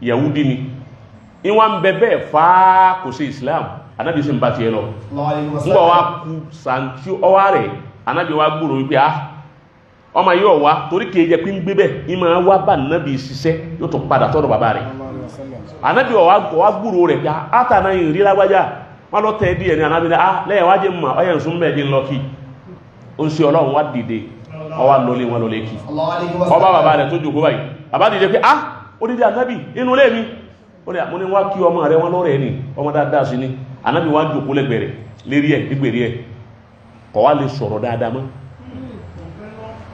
A: Yahudi ni ìwọ̀n ń bẹ bẹ́ẹ̀ fáá kò sí Islam Ànábì sì ń bá tiẹ̀ lọ ńgbà wá kú sàǹtí ọwá rẹ̀ Ànábì wá gbúrò wípé ọmọ yóò wá torí kìí jẹ pín gbé bẹ́ ìmọ̀ wá bá Ànábì ṣiṣẹ́ yóò tó padà tọ́dọ̀ bàbá rẹ̀ Ànábì wá gbúrò rẹ̀ pé átànà yìí rí lágbájá wọ́n lọ tẹ́ díẹ̀ ní Ànábì lẹ́yìn wájé mọ̀ ọyẹ̀ ń sún mẹ́ẹ̀dín lọ kí ó ń ṣe Ọlọ́run wá dìde ọwá lọlé wọn lọlé kí ọba bàbá rẹ̀ tó jòkó báyìí bàbá dìde pé ó dìde Ànábì inú lé mi ó ní wá kí ọmọ rẹ̀ wọn lọ́rẹ̀ ní ọmọ dáadáa sí ni Ànábì wá jòkó lẹ́gbẹ̀rẹ̀ lérí ẹ̀ nígbèrí ẹ̀ kọ̀ wá lè sọ̀rọ̀ dáadáa mọ́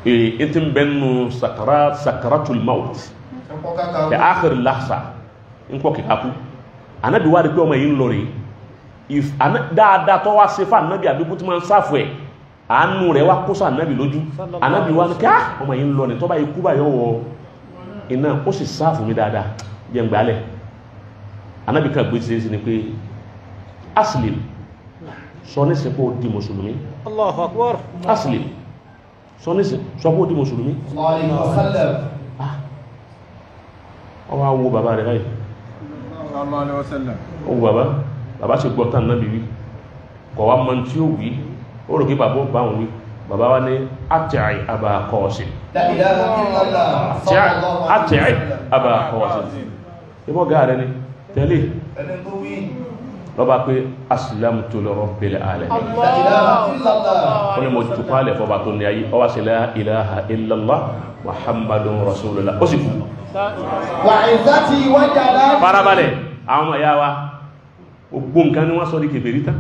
A: èyí tí ń bẹnu sakaratul maut ẹ̀ áàkìrì láṣà ń kọ́ kìkàkú Ànábì wá rí pé ọmọ yìí ń lọ rí dáadáa tó wá ṣe fún Ànábì àbíkú tí máa ń sáfù ẹ̀ àánú rẹ̀ wá kó sí Ànábì lójú Ànábì wá ní kí ọmọ yìí ń lọ ní tó bá ikú bá yọ wọ iná ó sì sáfù mi dáadáa jẹ́ ń gbálẹ̀ Ànábì kan gbé sí ni pé aslim sọ ní sẹ́kọ̀ di mùsùlùmí
D: Allahu Akbar.
A: aslim sọ ní sẹ́kọ̀ di mùsùlùmí ọwọ́ wo bàbá rẹ̀ báyìí ó wo bàbá sì gbọ́ tán Nábì wí kọ̀ wá mọ́ tí ó wí ó rò kí bàbá ó bá wọn wí bàbá wá ní àtẹ̀ẹ̀ Aba Qasim àtẹ̀ẹ̀ Aba Qasim ibọ́ gáà rẹ̀ ni tẹ́lẹ̀ lọ́ba pé aslamtu li rabbil alamin ó ní mo jùpálẹ̀ fọba tó ní ayé ọwá sí la ilaha illallah muhammadun rasulullah ó sì kú farabalẹ̀ àwọn ọmọ ìyá wa gbogbo nǹkan ni wọ́n sọ ní kèfèrí tán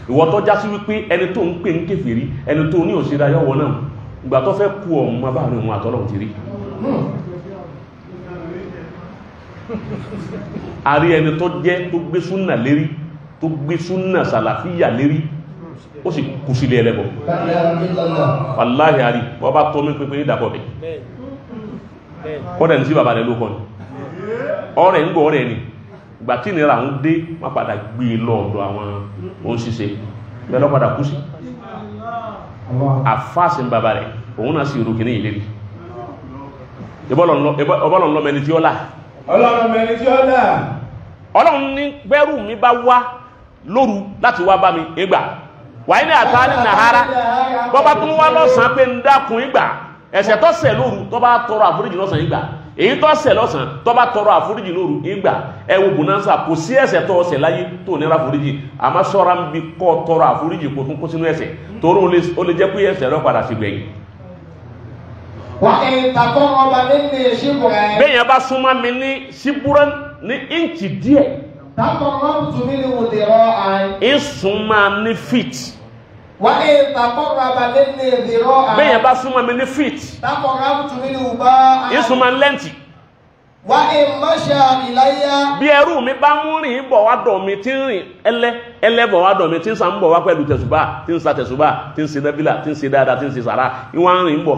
A: ìwọ tó já sí wípé ẹni tó ń pè ní kèfèrí ẹni tó ní òṣèré ayọ́wọ́ náà ìgbà tó fẹ́ kú ọmọ bá rí ohun àtọ́lọ̀ ti rí a rí ẹni tó jẹ́ tó gbé súnnà lérí tó gbé súnnà sàlàfíyà lérí ó sì kú sílé ẹlẹ́bọ̀ wàláhì àrí wọ́n bá tọ́ mí pípé ìdàpọ̀ bẹ̀ kọ́dẹ̀ ní sí bàbá rẹ̀ ló kọ́ ni ọ̀rẹ́ ń gbọ́ ọ̀rẹ́ ni ìgbà tí ìnira ń dé wọ́n padà gbé lọ́ọ̀dọ̀ àwọn òǹṣiṣẹ́ bẹ́lọ́ padà kú sí àfáàsì ń bàbá rẹ̀ òun náà sì rúkì ní ìlérí ọbọ́lọ̀ lọ́mẹni tí ó là ọlọ́run ní bẹ́rù mi bá wá lóru láti wá bá mi ìgbà wà ní àtàrí nàhárá bọ́bá tún wá lọ́sàn pé ń dákun ìgbà ẹ̀ṣẹ̀ tó ṣẹ̀ lóru tó bá tọrọ àforíjì lọ́sàn ìgbà èyí tó ṣẹ̀ lọ́sàn tó bá tọrọ àforíjì lóru ìgbà ẹwù bùnánsà kò sí ẹ̀ṣẹ̀ tó ṣẹ̀ láyé tó nira àforíjì àmọ́ ṣọ́ra ń bí kọ́ tọrọ àforíjì kò tún kó sínú ẹ̀ṣẹ̀ torí ó lè jẹ́ pé ẹ̀ṣẹ̀ rẹ̀ padà sí gbẹ̀yìn bẹ́yàn bá súnmọ́ mi ní síbúrán ní íǹtì díẹ̀ ìsúnmọ́ ní fít bẹ́yàn bá súnmọ́ mi ní fít ìsúnmọ́ lẹ́ntì bí ẹrú mi bá ń rìn bọ̀ wá dọ̀ mi tí ń rìn ẹlẹ́bọ̀ wá dọ̀ mi tí ń sa ń bọ̀ wá pẹ̀lú tẹ̀sùbá tí ń sa tẹ̀sùbá tí ń ṣe nẹ́bílà tí ń ṣe dáadáa tí ń ṣe sàrá ìwọ̀n rìn bọ̀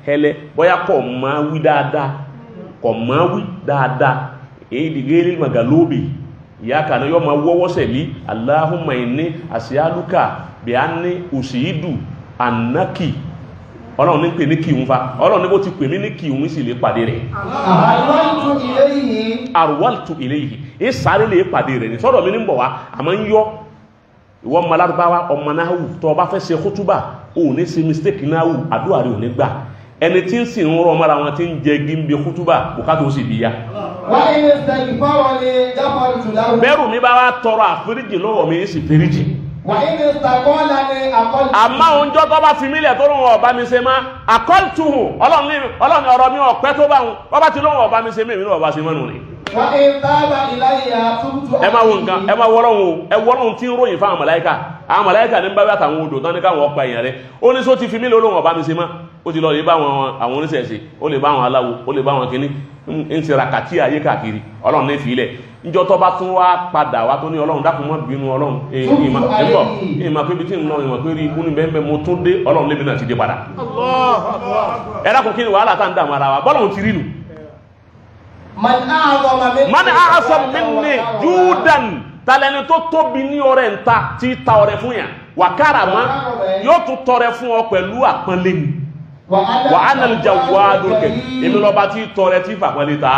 A: hẹ́lẹ́ bóyá kọ̀ máa wí dáadáa èyí dìgérí magalóbi ìyá kanáà yọ máa wọ́wọ́ sẹ̀lí Allahumma inni as'aluka bí a ní òsìídù ànákì ọlọ́run ní pè ní kí ń fa ọlọ́run ní bó ti pè mí ní kí ń sì lè pàdé rẹ̀ àrùwáltù ilayhi ìsáré lè pàdé rẹ̀ ní sọ́dọ̀ mi ní bọ̀ wá àmọ́ ń yọ ìwọ́n malárúbáwá ọmọ náà tó bá fẹ́ ṣe kútúbà ò ní ṣe mistake náà àdúrà rẹ̀ ò ní gbà ẹni tí ń sì ń rọ mọ́ra wọn tí ń jẹ gímbé kútúbà bùkátà ó sì bí ya bẹ́rù mi bá wá tọrọ àforíjì lọ́wọ́ mi sì fèríjì àmá oúnjọ́ tó bá fi mílẹ̀ tó lóun ọ̀bá mi ṣe máa àkọ́lùtùhù ọlọ́run ọ̀rọ̀ mi ọ̀pẹ́ tó bá wọn ọba tí lóun ọ̀bá mi ṣe mẹ́rin ọba ṣe mẹ́nu rẹ̀ ẹ máa wo nǹkan ẹ máa wọ́lọ́run tí ń ròyìn fún àwọn màláíkà ní bábí àtàwọn odò tán ní káwọn ọpa èèyàn rẹ̀ ó ní só ti fi mílẹ̀ olóhun ọ̀bá mi ṣe máa ó ti lọ lè bá àwọn oníṣẹ̀ṣe ó lè bá àwọn aláwo ó lè bá àwọn kìíní ń ti rakàtí ayé káàkiri ọlọ́run ní ìfilẹ̀ níjọ́ tó bá tún wá padà wá tó ní ọlọ́run dákun mọ́ bínú ọlọ́run ìmọ̀ pé bí tí ń lọ ìmọ̀ pé rí ikú ní bẹ́ẹ̀ mo tún dé ọlọ́run lébi náà ti dé padà ẹ dákun kí ni wàhálà tá ń dààmú ara wa bọ́lọ́run ti rí nu. man a'zama minni judan talẹni tó tóbi ní ọrẹ ń ta tí ta ọrẹ fún yàn wà káràmá yóò tún tọrẹ fún ọ pẹ̀lú àpọ́nlé ni wà á nà lè jà wá lókè èmi lọ́ba tí tọrẹ tí fàpọ́nlé ta.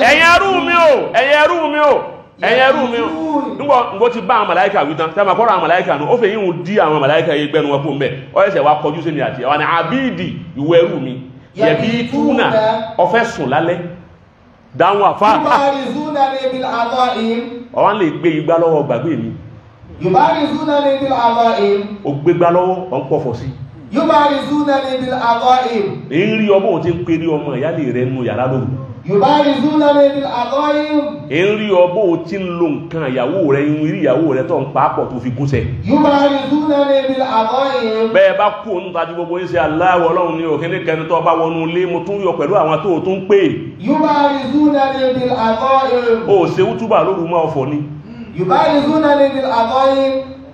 A: ẹ̀yin ẹrú mi o ẹ̀yin ẹrú mi o ẹ̀yin ẹrú mi o ngbọ́ ti bá àwọn màláíkà wí tán tẹ́lẹ̀ kọ́ra àwọn màláíkà nù ó fẹ́ yín ń dí àwọn màláíkà yìí gbẹ́nu wọn fún bẹ́ẹ̀ ọ ẹsẹ̀ wa kọjú sí mi àti àwọn àbídì ìwọ ẹrú mi yẹ̀bí túnà ọfẹ́ sùn lálẹ́ dáhùn àfá ọwọ́n lè gbé igbá lọ́wọ́ gbàgbé mi ó gbé igbá lọ́wọ́ ọ̀n pọ̀fọ̀ sí èyí rí ọmọ òun tí ń pè rí ọmọ ìyálé rẹ̀ nínú yàrá lóru èyí rí ọmọ òun tí ń lo nǹkan ìyàwó rẹ̀ inú rí ìyàwó rẹ̀ tó ń pàápọ̀ tó fi gúnṣẹ́ bẹ́ẹ̀ bá kú òun tàbí gbogbo ní sí aláwọ̀ ọlọ́run ní òkè ní kẹni tó bá wọnú ilé mo tún yọ pẹ̀lú àwọn tó tún pè ó ṣe útúbà lóru máa ọ̀fọ̀ ni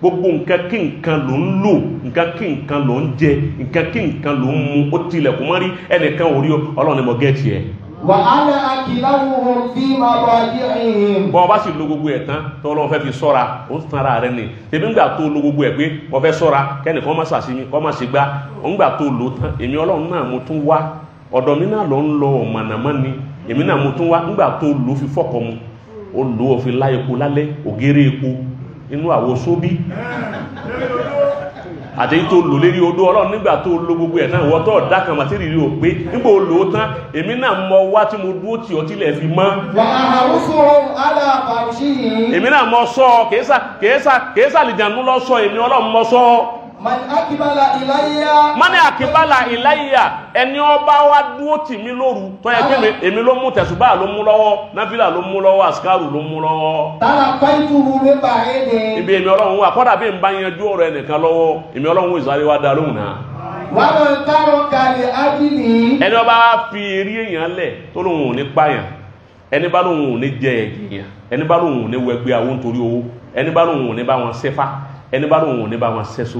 A: gbogbo nǹkan kí nǹkan ló ń lò nǹkan kí nǹkan ló ń jẹ nǹkan kí nǹkan ló ń mu ó tilẹ̀kùn mọ́rí ẹnìkan orí ọlọ́run ni mo gẹ́ẹ̀tì ẹ̀ bọ́ bá sì lo gbogbo ẹ̀ tán tó lọ́wọ́ fẹ́ fi sọ́ra ó tán ara rẹ̀ ni tèmi ńgbà tó lo gbogbo ẹ̀ pé wọ́n fẹ́ sọ́ra kẹ́nìkan má sàṣìmí kọ́ má ṣe gbá ńgbà tó lo tán èmi ọlọ́run náà mo tún wá ọ̀dọ̀ mi náà lọ ń lọ ọ̀mọ̀nàmọ́ni èmi náà mo tún wá ńgbà tó lo fi fọ́kọ̀ mu ó lo ó fi lá epo lálẹ́ ògèrè epo inú àwo sóbí àti tó lò lérí odó ọlọ́run nígbà tó lo gbogbo ẹ̀ náà wọ́n tó ọ̀dá kan màtírì rí o pé nígbà ó lò ó tán èmi náà mọ wá tí mo dúró tí ọtí lẹ̀ fi mọ́ èmi náà mọ sọ kèésà lìjànú lọ sọ èmi ọlọ́run mọ sọ mani akibala ilayya ẹni ọba wa dúró tì mí lóru tó yẹ kí èmi ló mú tẹ̀sùbá ló mú lọ́wọ́ náfìlà ló mú lọ́wọ́ àsìkárù ló mú lọ́wọ́ ibi èmi ọlọ́run wà kọ́dà bí n bá yanjú ọ̀rọ̀ ẹnìkan lọ́wọ́ èmi ọlọ́run ìsáré wa dá lóhùn náà ẹni ọba fi eré èèyàn lẹ̀ tó lóhùn ò ní pààyàn ẹni bá lóhùn ò ní jẹ èèyàn ẹni bá lóhùn ò ní wẹgbẹ́ àwọn nítorí owó ẹni bá lóhùn ò ní bá wọn ṣẹ́fà ẹni bá lóhùn ò ní bá wọn ṣẹ́só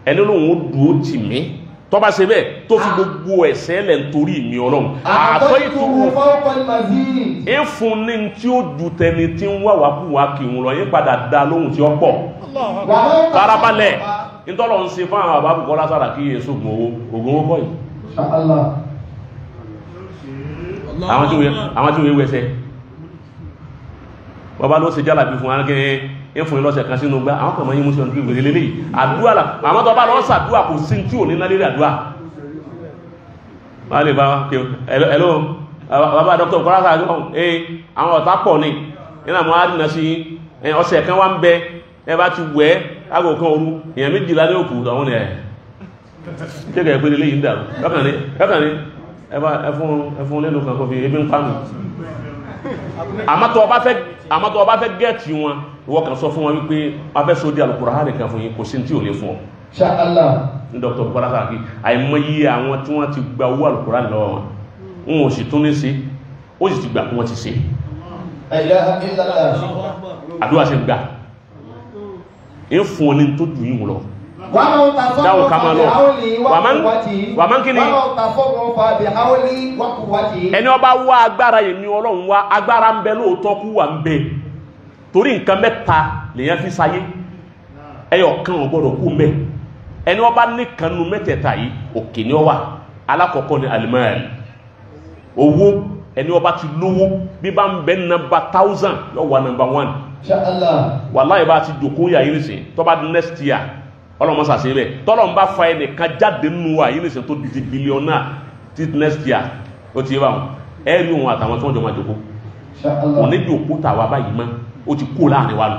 A: ẹni lóhùn ó dúró tì mí tó bá ṣe bẹ́ẹ̀ tó fi gbogbo ẹ̀ṣẹ̀ lẹ̀ nítorí mi ọlọ́run àtọ́ ìtúwò ń fún ní tí ó ju tẹni tí ń wà wákù wá kì ń lọ yín padà dá lóhùn tí ó pọ̀ farabalẹ̀ nítọ́lọ̀ ń ṣe fún àwọn àbábùkọ́ lásàrà kí èso ògùn owó kọ́ yìí àwọn tí ó wẹ́sẹ̀ bọ́bá ló ṣe jálàbí fún wọn gẹ́gẹ́ ìfún ìlọ́sẹ̀ kan sínú gbá àwọn kọ̀mọ̀ yí mú sí ọdún ìwèrè lélẹ̀ àdúrà àwọn tó bá lọ sàdúrà kò sí tí ò ní ná lérí àdúrà wọ́n lè bá kí ẹ̀lọ́ bàbá dr kọ́lásà àwọn ọ̀tá pọ̀ ní nínú àwọn àdínà sí ọ̀sẹ̀ kan wá ń bẹ ẹ bá ti wẹ́ ágò kan òru èèyàn méjìlá ní òkú àwọn ẹ̀ kéèkè pé lélẹ̀ yìí ń dàrú lọ́kàn ní ẹfún lẹ́nu kan kó fi ebi ń pàmì àmọ́tọ̀ ọba fẹ́ gẹ́ẹ̀tì wọn ìwọ kan sọ fún wọn wípé afẹ́ sódí Al-Qur'ani kan fún yín kò sí tí ò lè fún ọ ní Dr. Bukola Saraki àìmọye àwọn tí wọ́n ti gba owó Al-Qur'ani lọ́wọ́ wọn ò sì tún ní sí ó sì ti gbà kí wọ́n ti ṣe àdúrà sí gbà ń fún ọ ní tó dùn yín lọ dáhùn ká máa lọ wà máa ń kí ni ẹni ọba wá agbára èmi ọlọ́run wá agbára ń bẹ lóòótọ́ kú wà ń bẹ torí nǹkan mẹ́ta lèyàn fi sáyé ẹyọ kan ò gbọ́dọ̀ kú mẹ́ ẹni ọba níkanu mẹ́tẹ̀ẹ̀ta yìí òkè ní ọwà alákọ̀ọ́kọ́ ni alimẹ́ẹ̀l owó ẹni ọba ti lówó bí bá ń bẹ nọ́mbà 1000 yóò wà nọ́mbà 1 wàláhì bá ti jòkó yà yìí nìsín tó bá next year ọlọ́mọ sàṣẹ bẹ́ẹ̀ tọ́lọ́ ń bá fa ẹnìkan jáde nínú wa yìí nìsín tó di bílíọ̀nà tí next year ó ti yé báwọn ẹ̀rí òun àtàwọn tí wọ́n jọ máa jòkó kò ní jòkó tàwa báyìí mọ́ ó ti kó láàrin wa lọ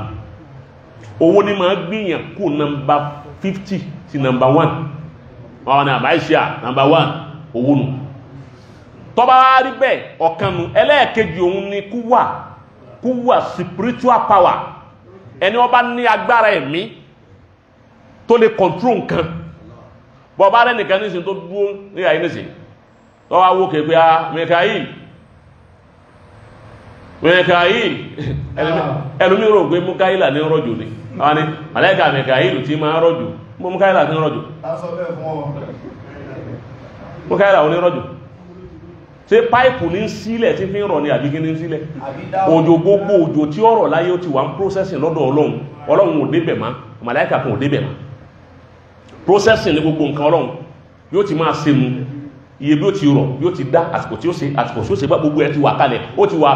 A: owó ní máa gbìyàn kó nọ́mbà 50 sí nọ́mbà 1 wọn ni àbáyíṣà nọ́mbà 1 owó nù tọ́ba wá rí bẹ́ẹ̀ ọ̀kanu ẹlẹ́ẹ̀kejì òun ni kúwà spiritual power ẹni ọba ní agbára ẹ̀mí tó lè control nǹkan bọ́ bá rẹ̀ nìkan nísìn tó dúró ní àyí nísìn tó wá wó kèpé a Mikail ẹlùmí rò pé Mukaila ní rọ̀jò ní àwọn ni màláíkà Mikail tí máa rọ̀jò mọ́ Mukaila ní rọ̀jò Mukaila ò ní rọ̀jò ṣe páìpù ní sílẹ̀ tí fi ń rọ̀ ní àbíkí ní sílẹ̀ òjò gbogbo òjò tí ó rọ̀ láyé ó ti wà ń processing lọ́dọ̀ Ọlọ́run ò débẹ̀ má màláíkà kan ò débẹ̀ má processing ní gbogbo nǹkan Ọlọ́run yóò ti máa ṣe mu iye bí ó ti rọ̀ yóò ti dá àsìkò tí ó ṣe bá gbogbo ẹ ti wà kalẹ̀ ó ti wà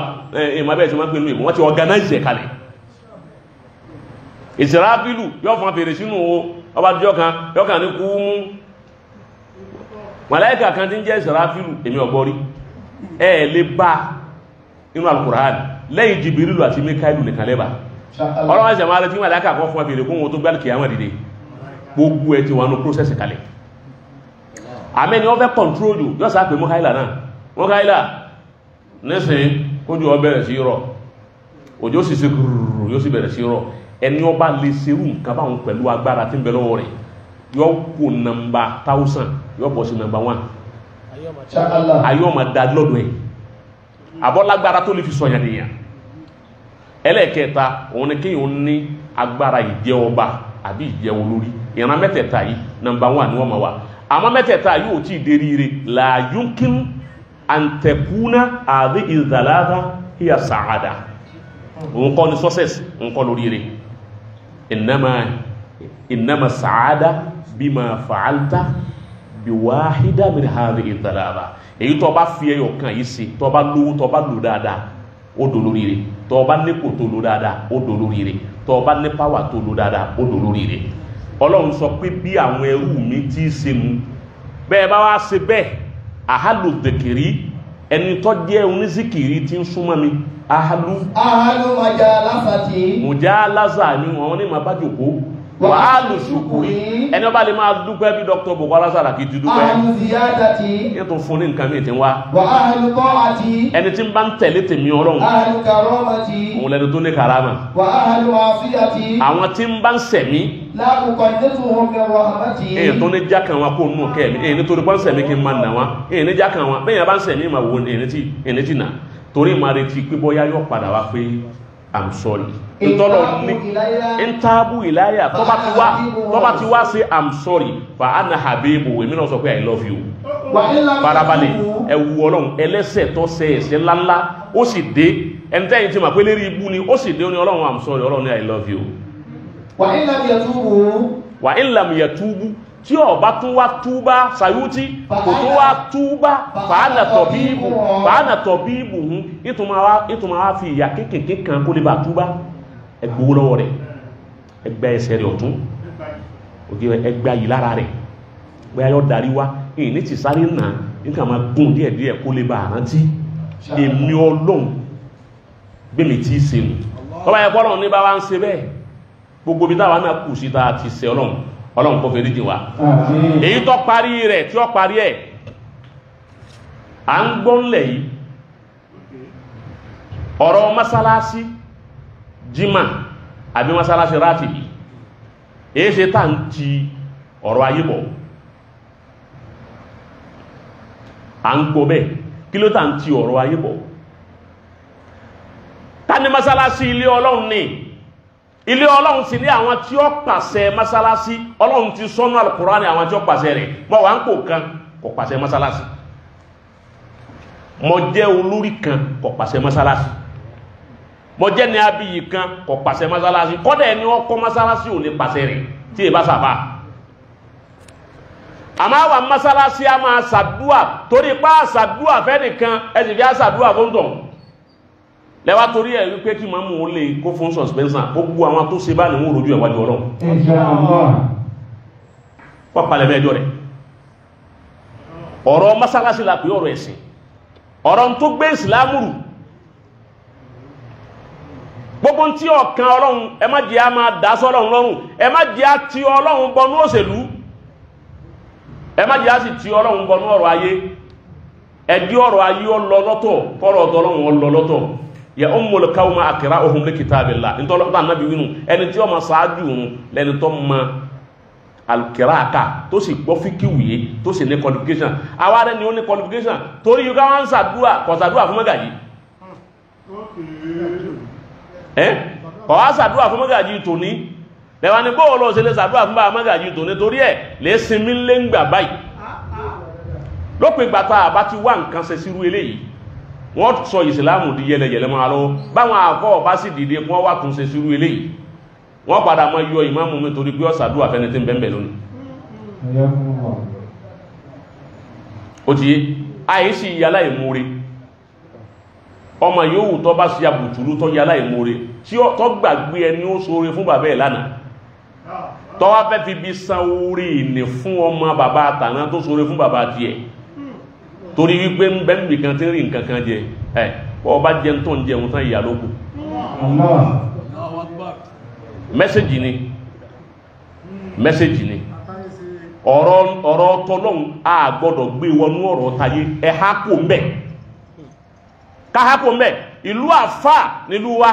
A: ìmọ̀bẹ̀ tí wọ́n pè ní ìbò wọ́n ti organize ẹ̀ kalẹ̀ Ìsìráfílù yóò fún fèrè sínú ọba jọ kan yóò kàn ní kú mú màláíkà kan tí ń jẹ́ Ìsìráfílù èmi ọgbọ́rí ẹ lè bá inú Al-Qur'an lẹ́yìn Jìbìrìlù àti Míkáílù nìkan lẹ́bà Ọlọ́run ẹ̀sẹ̀ máa rẹ̀ tí màláíkà kan fún fèrè kún wọn tó gbálì kìyàmọ̀ dìde gbogbo ẹ ti wà ní process kalẹ̀ àmẹ́ni wọ́n fẹ́ control you yọ́ sáà pé Mukaila náà Mukaila nísìn ojú ọ bẹ̀rẹ̀ sí rọ̀ òjò sì sí gùrùrù yóò sì bẹ̀rẹ̀ sí rọ̀ ẹni ọba lè serú nǹkan báwọn pẹ̀lú agbára tí ń bẹ lọ́wọ́ rẹ̀ yọ́ kò nọmbà 1000 yọ́ bọ̀ sí nọmbà 1 ayọ́ ma dá lọ́dọ̀ ẹ̀ àbọ́lágbára tó lè fi sọ̀yàn nìyàn ẹlẹ́ẹ̀kẹta òun ni kí òun ní agbára ìjẹ ọba àbí ìjẹ olórí ìran mẹ́tẹ̀ẹ̀ta yìí nọmbà 1 ni wọ́n ma wà àmọ́ mẹ́tẹ̀ẹ̀ta yóò tí ìdéríire la yumkin an takuna àdí ìzàlára hiya sa'ada nǹkan ni success nǹkan lóríire innama sa'ada bima fa'alta bí wáhídá min àdí ìzàlára èyí tó bá fi ẹyọ kan yìí sí tó bá lówó tó bá lò dáadáa ó dò lóríire tó bá nípò tó lò dáadáa ó dò lóríire tó bá ní power tó lò dáadáa ó dò lóríire Ọlọ́run sọ pé bí àwọn ẹrú mi tí ṣe mú bẹ́ẹ̀ bá wá ṣe bẹ́ẹ̀ àhálù dèkìrí ẹni tó jẹ́ oníṣìkìrí tí ń súnmọ́ mi àhálù mùjálásà ní wọn ní ma bá jòkó wàhálù ṣùkúrí ẹni ọba lè máa dúpẹ́ bí Dr. Bukola Saraki ti dúpẹ́ ní tó fún ní nǹkan mìí tí wá ẹni tí ń bá ń tẹ̀lé tèmi Ọlọ́run òun lẹni tó ní karama àwọn tí ń bá ń sẹ̀mí èyí tó ní jákàn wọn kó nù kẹ́ẹ̀mí èyí nítorí pọ́n sẹ̀mí kí n máa nà wọn èyí ní jákàn wọn bẹ́yìn bá ń sẹ̀mí ma wo èyí tí nà torí ma retí pé bọ́yá yóò padà wá pé I'm sorry ìtọ́lọ̀ ní ìntàbù ìláyà tó bá ti wá sí I'm sorry fa ana habibu èmi náà sọ pé I love you farabalẹ̀ ẹwù Ọlọ́run ẹlẹ́sẹ̀ tó ṣe ẹ̀ṣẹ̀ ńláńlá ó sì dé ẹnitẹ́yìn tí ma pé lérí ibú ni ó sì dé ó ní Ọlọ́run I'm sorry Ọlọ́run ní I love you wà in lam yatubu tí ó bá tún wá túbá Sayuti kò tó wá túbá fàánà tọ̀bíbù hún ìtumà wá fi ìyà kéèkéé kan kó lè bá túbá ẹgbówó lọ́wọ́ rẹ̀ ẹgbẹ́ ẹsẹ̀ rẹ̀ ọ̀tún ẹgbẹ́ yìí lára rẹ̀ gbẹ́ yọ́ darí wá èyí ní ti sáré náà nígbà máa gùn díẹ̀díẹ̀ kó lè bá rántí èmi Ọlọ́run gbẹ̀mí tí í ṣe nù ọba ẹ̀kọ́ Ọlọ́run ní bá wá ń ṣe bẹ́ẹ̀ gbogbo bí táwa náà kù sí ta ti ṣe Ọlọ́run kó fèrí jì wá èyí tó parí rẹ̀ tí ó parí ẹ̀ à ń gbọ́nlẹ̀ yìí ọ̀rọ̀ mọ́sálásí jímà àbí mọ́sálásí rátìbì èyí ṣe tá ń ti ọ̀rọ̀ ayébọ̀ à ń gbọ́ bẹ́ẹ̀ kí ló tá ń ti ọ̀rọ̀ ayébọ̀ ta ni mọ́sálásí ilé Ọlọ́run ní ilé Ọlọ́run sì ní àwọn tí ó pàṣẹ mọ́sálásí Ọlọ́run ti sọ́nà Al-Qur'ani àwọn tí ó pàṣẹ rẹ̀ mọ́ wà ń kò kan kò pàṣẹ mọ́sálásí mọ́ jẹ́ olórí kan kò pàṣẹ mọ́sálásí mọ́ jẹ́ ní abiyì kan kò pàṣẹ mọ́sálásí kọ́dẹ̀ ẹni ó kọ́ mọ́sálásí ò lè pàṣẹ rẹ̀ tí è bá sàfà àmọ́ àwọn mọ́sálásí a máa sàdúà torí pá sàdúà fẹ́ nìkan ẹ̀sì fi á sàdúà fún tọ̀ lẹ́wà torí ẹ̀ wípé kí máa mú o lè kó fún suspension gbogbo àwọn tó ṣe bá ní wọ́n rojú ẹ̀wájú Ọlọ́run pọ́pàlẹ̀ mẹ́jọ rẹ̀ ọ̀rọ̀ mọ́sálásí la pé ọ̀rọ̀ ẹ̀sìn ọ̀rọ̀ tó gbé ìsìlámù rù gbogbo tí ọ̀kan Ọlọ́run ẹ má jẹ́ a máa dá sọ́lọ́run lọ́rùn ẹ má jẹ́ a ti Ọlọ́run bọnú òṣèlú ẹ má jẹ́ a sì ti Ọlọ́run bọnú ọ̀rọ̀ ayé ẹ̀dí ọ̀rọ̀ ayé ọlọ lọ́tọ̀ kọ́rọ̀ ọ̀tọ̀lọ́run ọlọ lọ́tọ̀ ya ummul qawma aqra'uhum li kitabillah ntọ́lọ́tà náà bí wínú ẹni tí ó ma sáájú òun lẹni tó ma alkiraka tó sì gbọ́ fíkíwìí tó sì ní qualification àwa rẹ̀ ni ó ní qualification torí yíká wọ́n ń sàdúrà kò sàdúrà fún mọ́gàjí kò wá sàdúrà fún mọ́gàjí tòní lẹ́wà ní bóò lọ sí lè sàdúrà fún bá mọ́gàjí tòní torí ẹ̀ lè sinmi lé ń gbà báyìí lópin ìgbà tá a bá ti wá nǹkan ṣe sírú eléyìí wọ́n sọ ìsìláàmù di yẹlẹyẹlẹ máa lọ báwọn àkọ́ bá sì dìde wọ́n wá tún ṣe sírú eléyìí wọ́n padà mọ́ yọ ìmáàmù mi torí pé ó sàdúrà fẹ́ni tí ń bẹ̀m̀bẹ̀ lónìí ó ti yé àìsí yálà ìmúre ọmọ yóò tó bá sí àbùtúrú tó yálà ìmúre tí ó tó gbàgbé ẹni ó ṣoore fún bàbá ẹ̀ lánàá tó wá fẹ́ fi bí san orí ìní fún ọmọ bàbá àtàná tó ṣoore fún bàbá tiẹ̀ torí wípé ń bẹ́m̀bì kan tí ń rí nǹkan kan jẹ ọba jẹun tó ń jẹun tán ìyà lókù mẹ́sẹ̀jì ni ọ̀rọ̀ tọ́lọ́hun a gbọ́dọ̀ gbé wọnú ọ̀rọ̀ tayé ẹ̀hákò mẹ́ káhákò mẹ́ ìlú àfà nílùú wa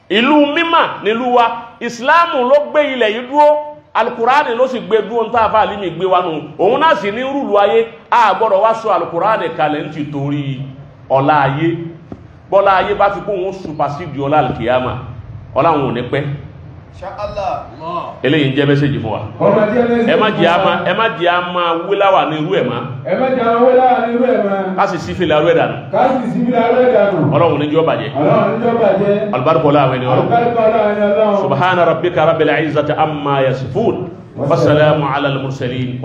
A: ìlú mímà nílùú wa ìsìláàmù ló gbé ilẹ̀ yìí dúró alukùránì ló sì gbé dúró ń tàbí alìmì gbé wa nù òun náà sì ní rúlù ayé a gbọ́dọ̀ wá sọ alukùránì kalẹ̀ ń ti torí ọlá ayé bọ́lá ayé bá ti kó wọn supasídì ọlá alìkìyàmà ọlá wọn ò ní pẹ́ eléyìí ń jẹ́ mẹ́sẹ̀jì fún wa ẹ má jẹ́ a máa wíláwà ní irú ẹ̀ má kásì sífìlà rú ẹ̀dànù ọlọ́run ní jọ́ bàjẹ́ albarkola àwọn ẹni ọlọ́run subhana rabbika rabbil izzati amma yasifun wassalamu ala al-mursalin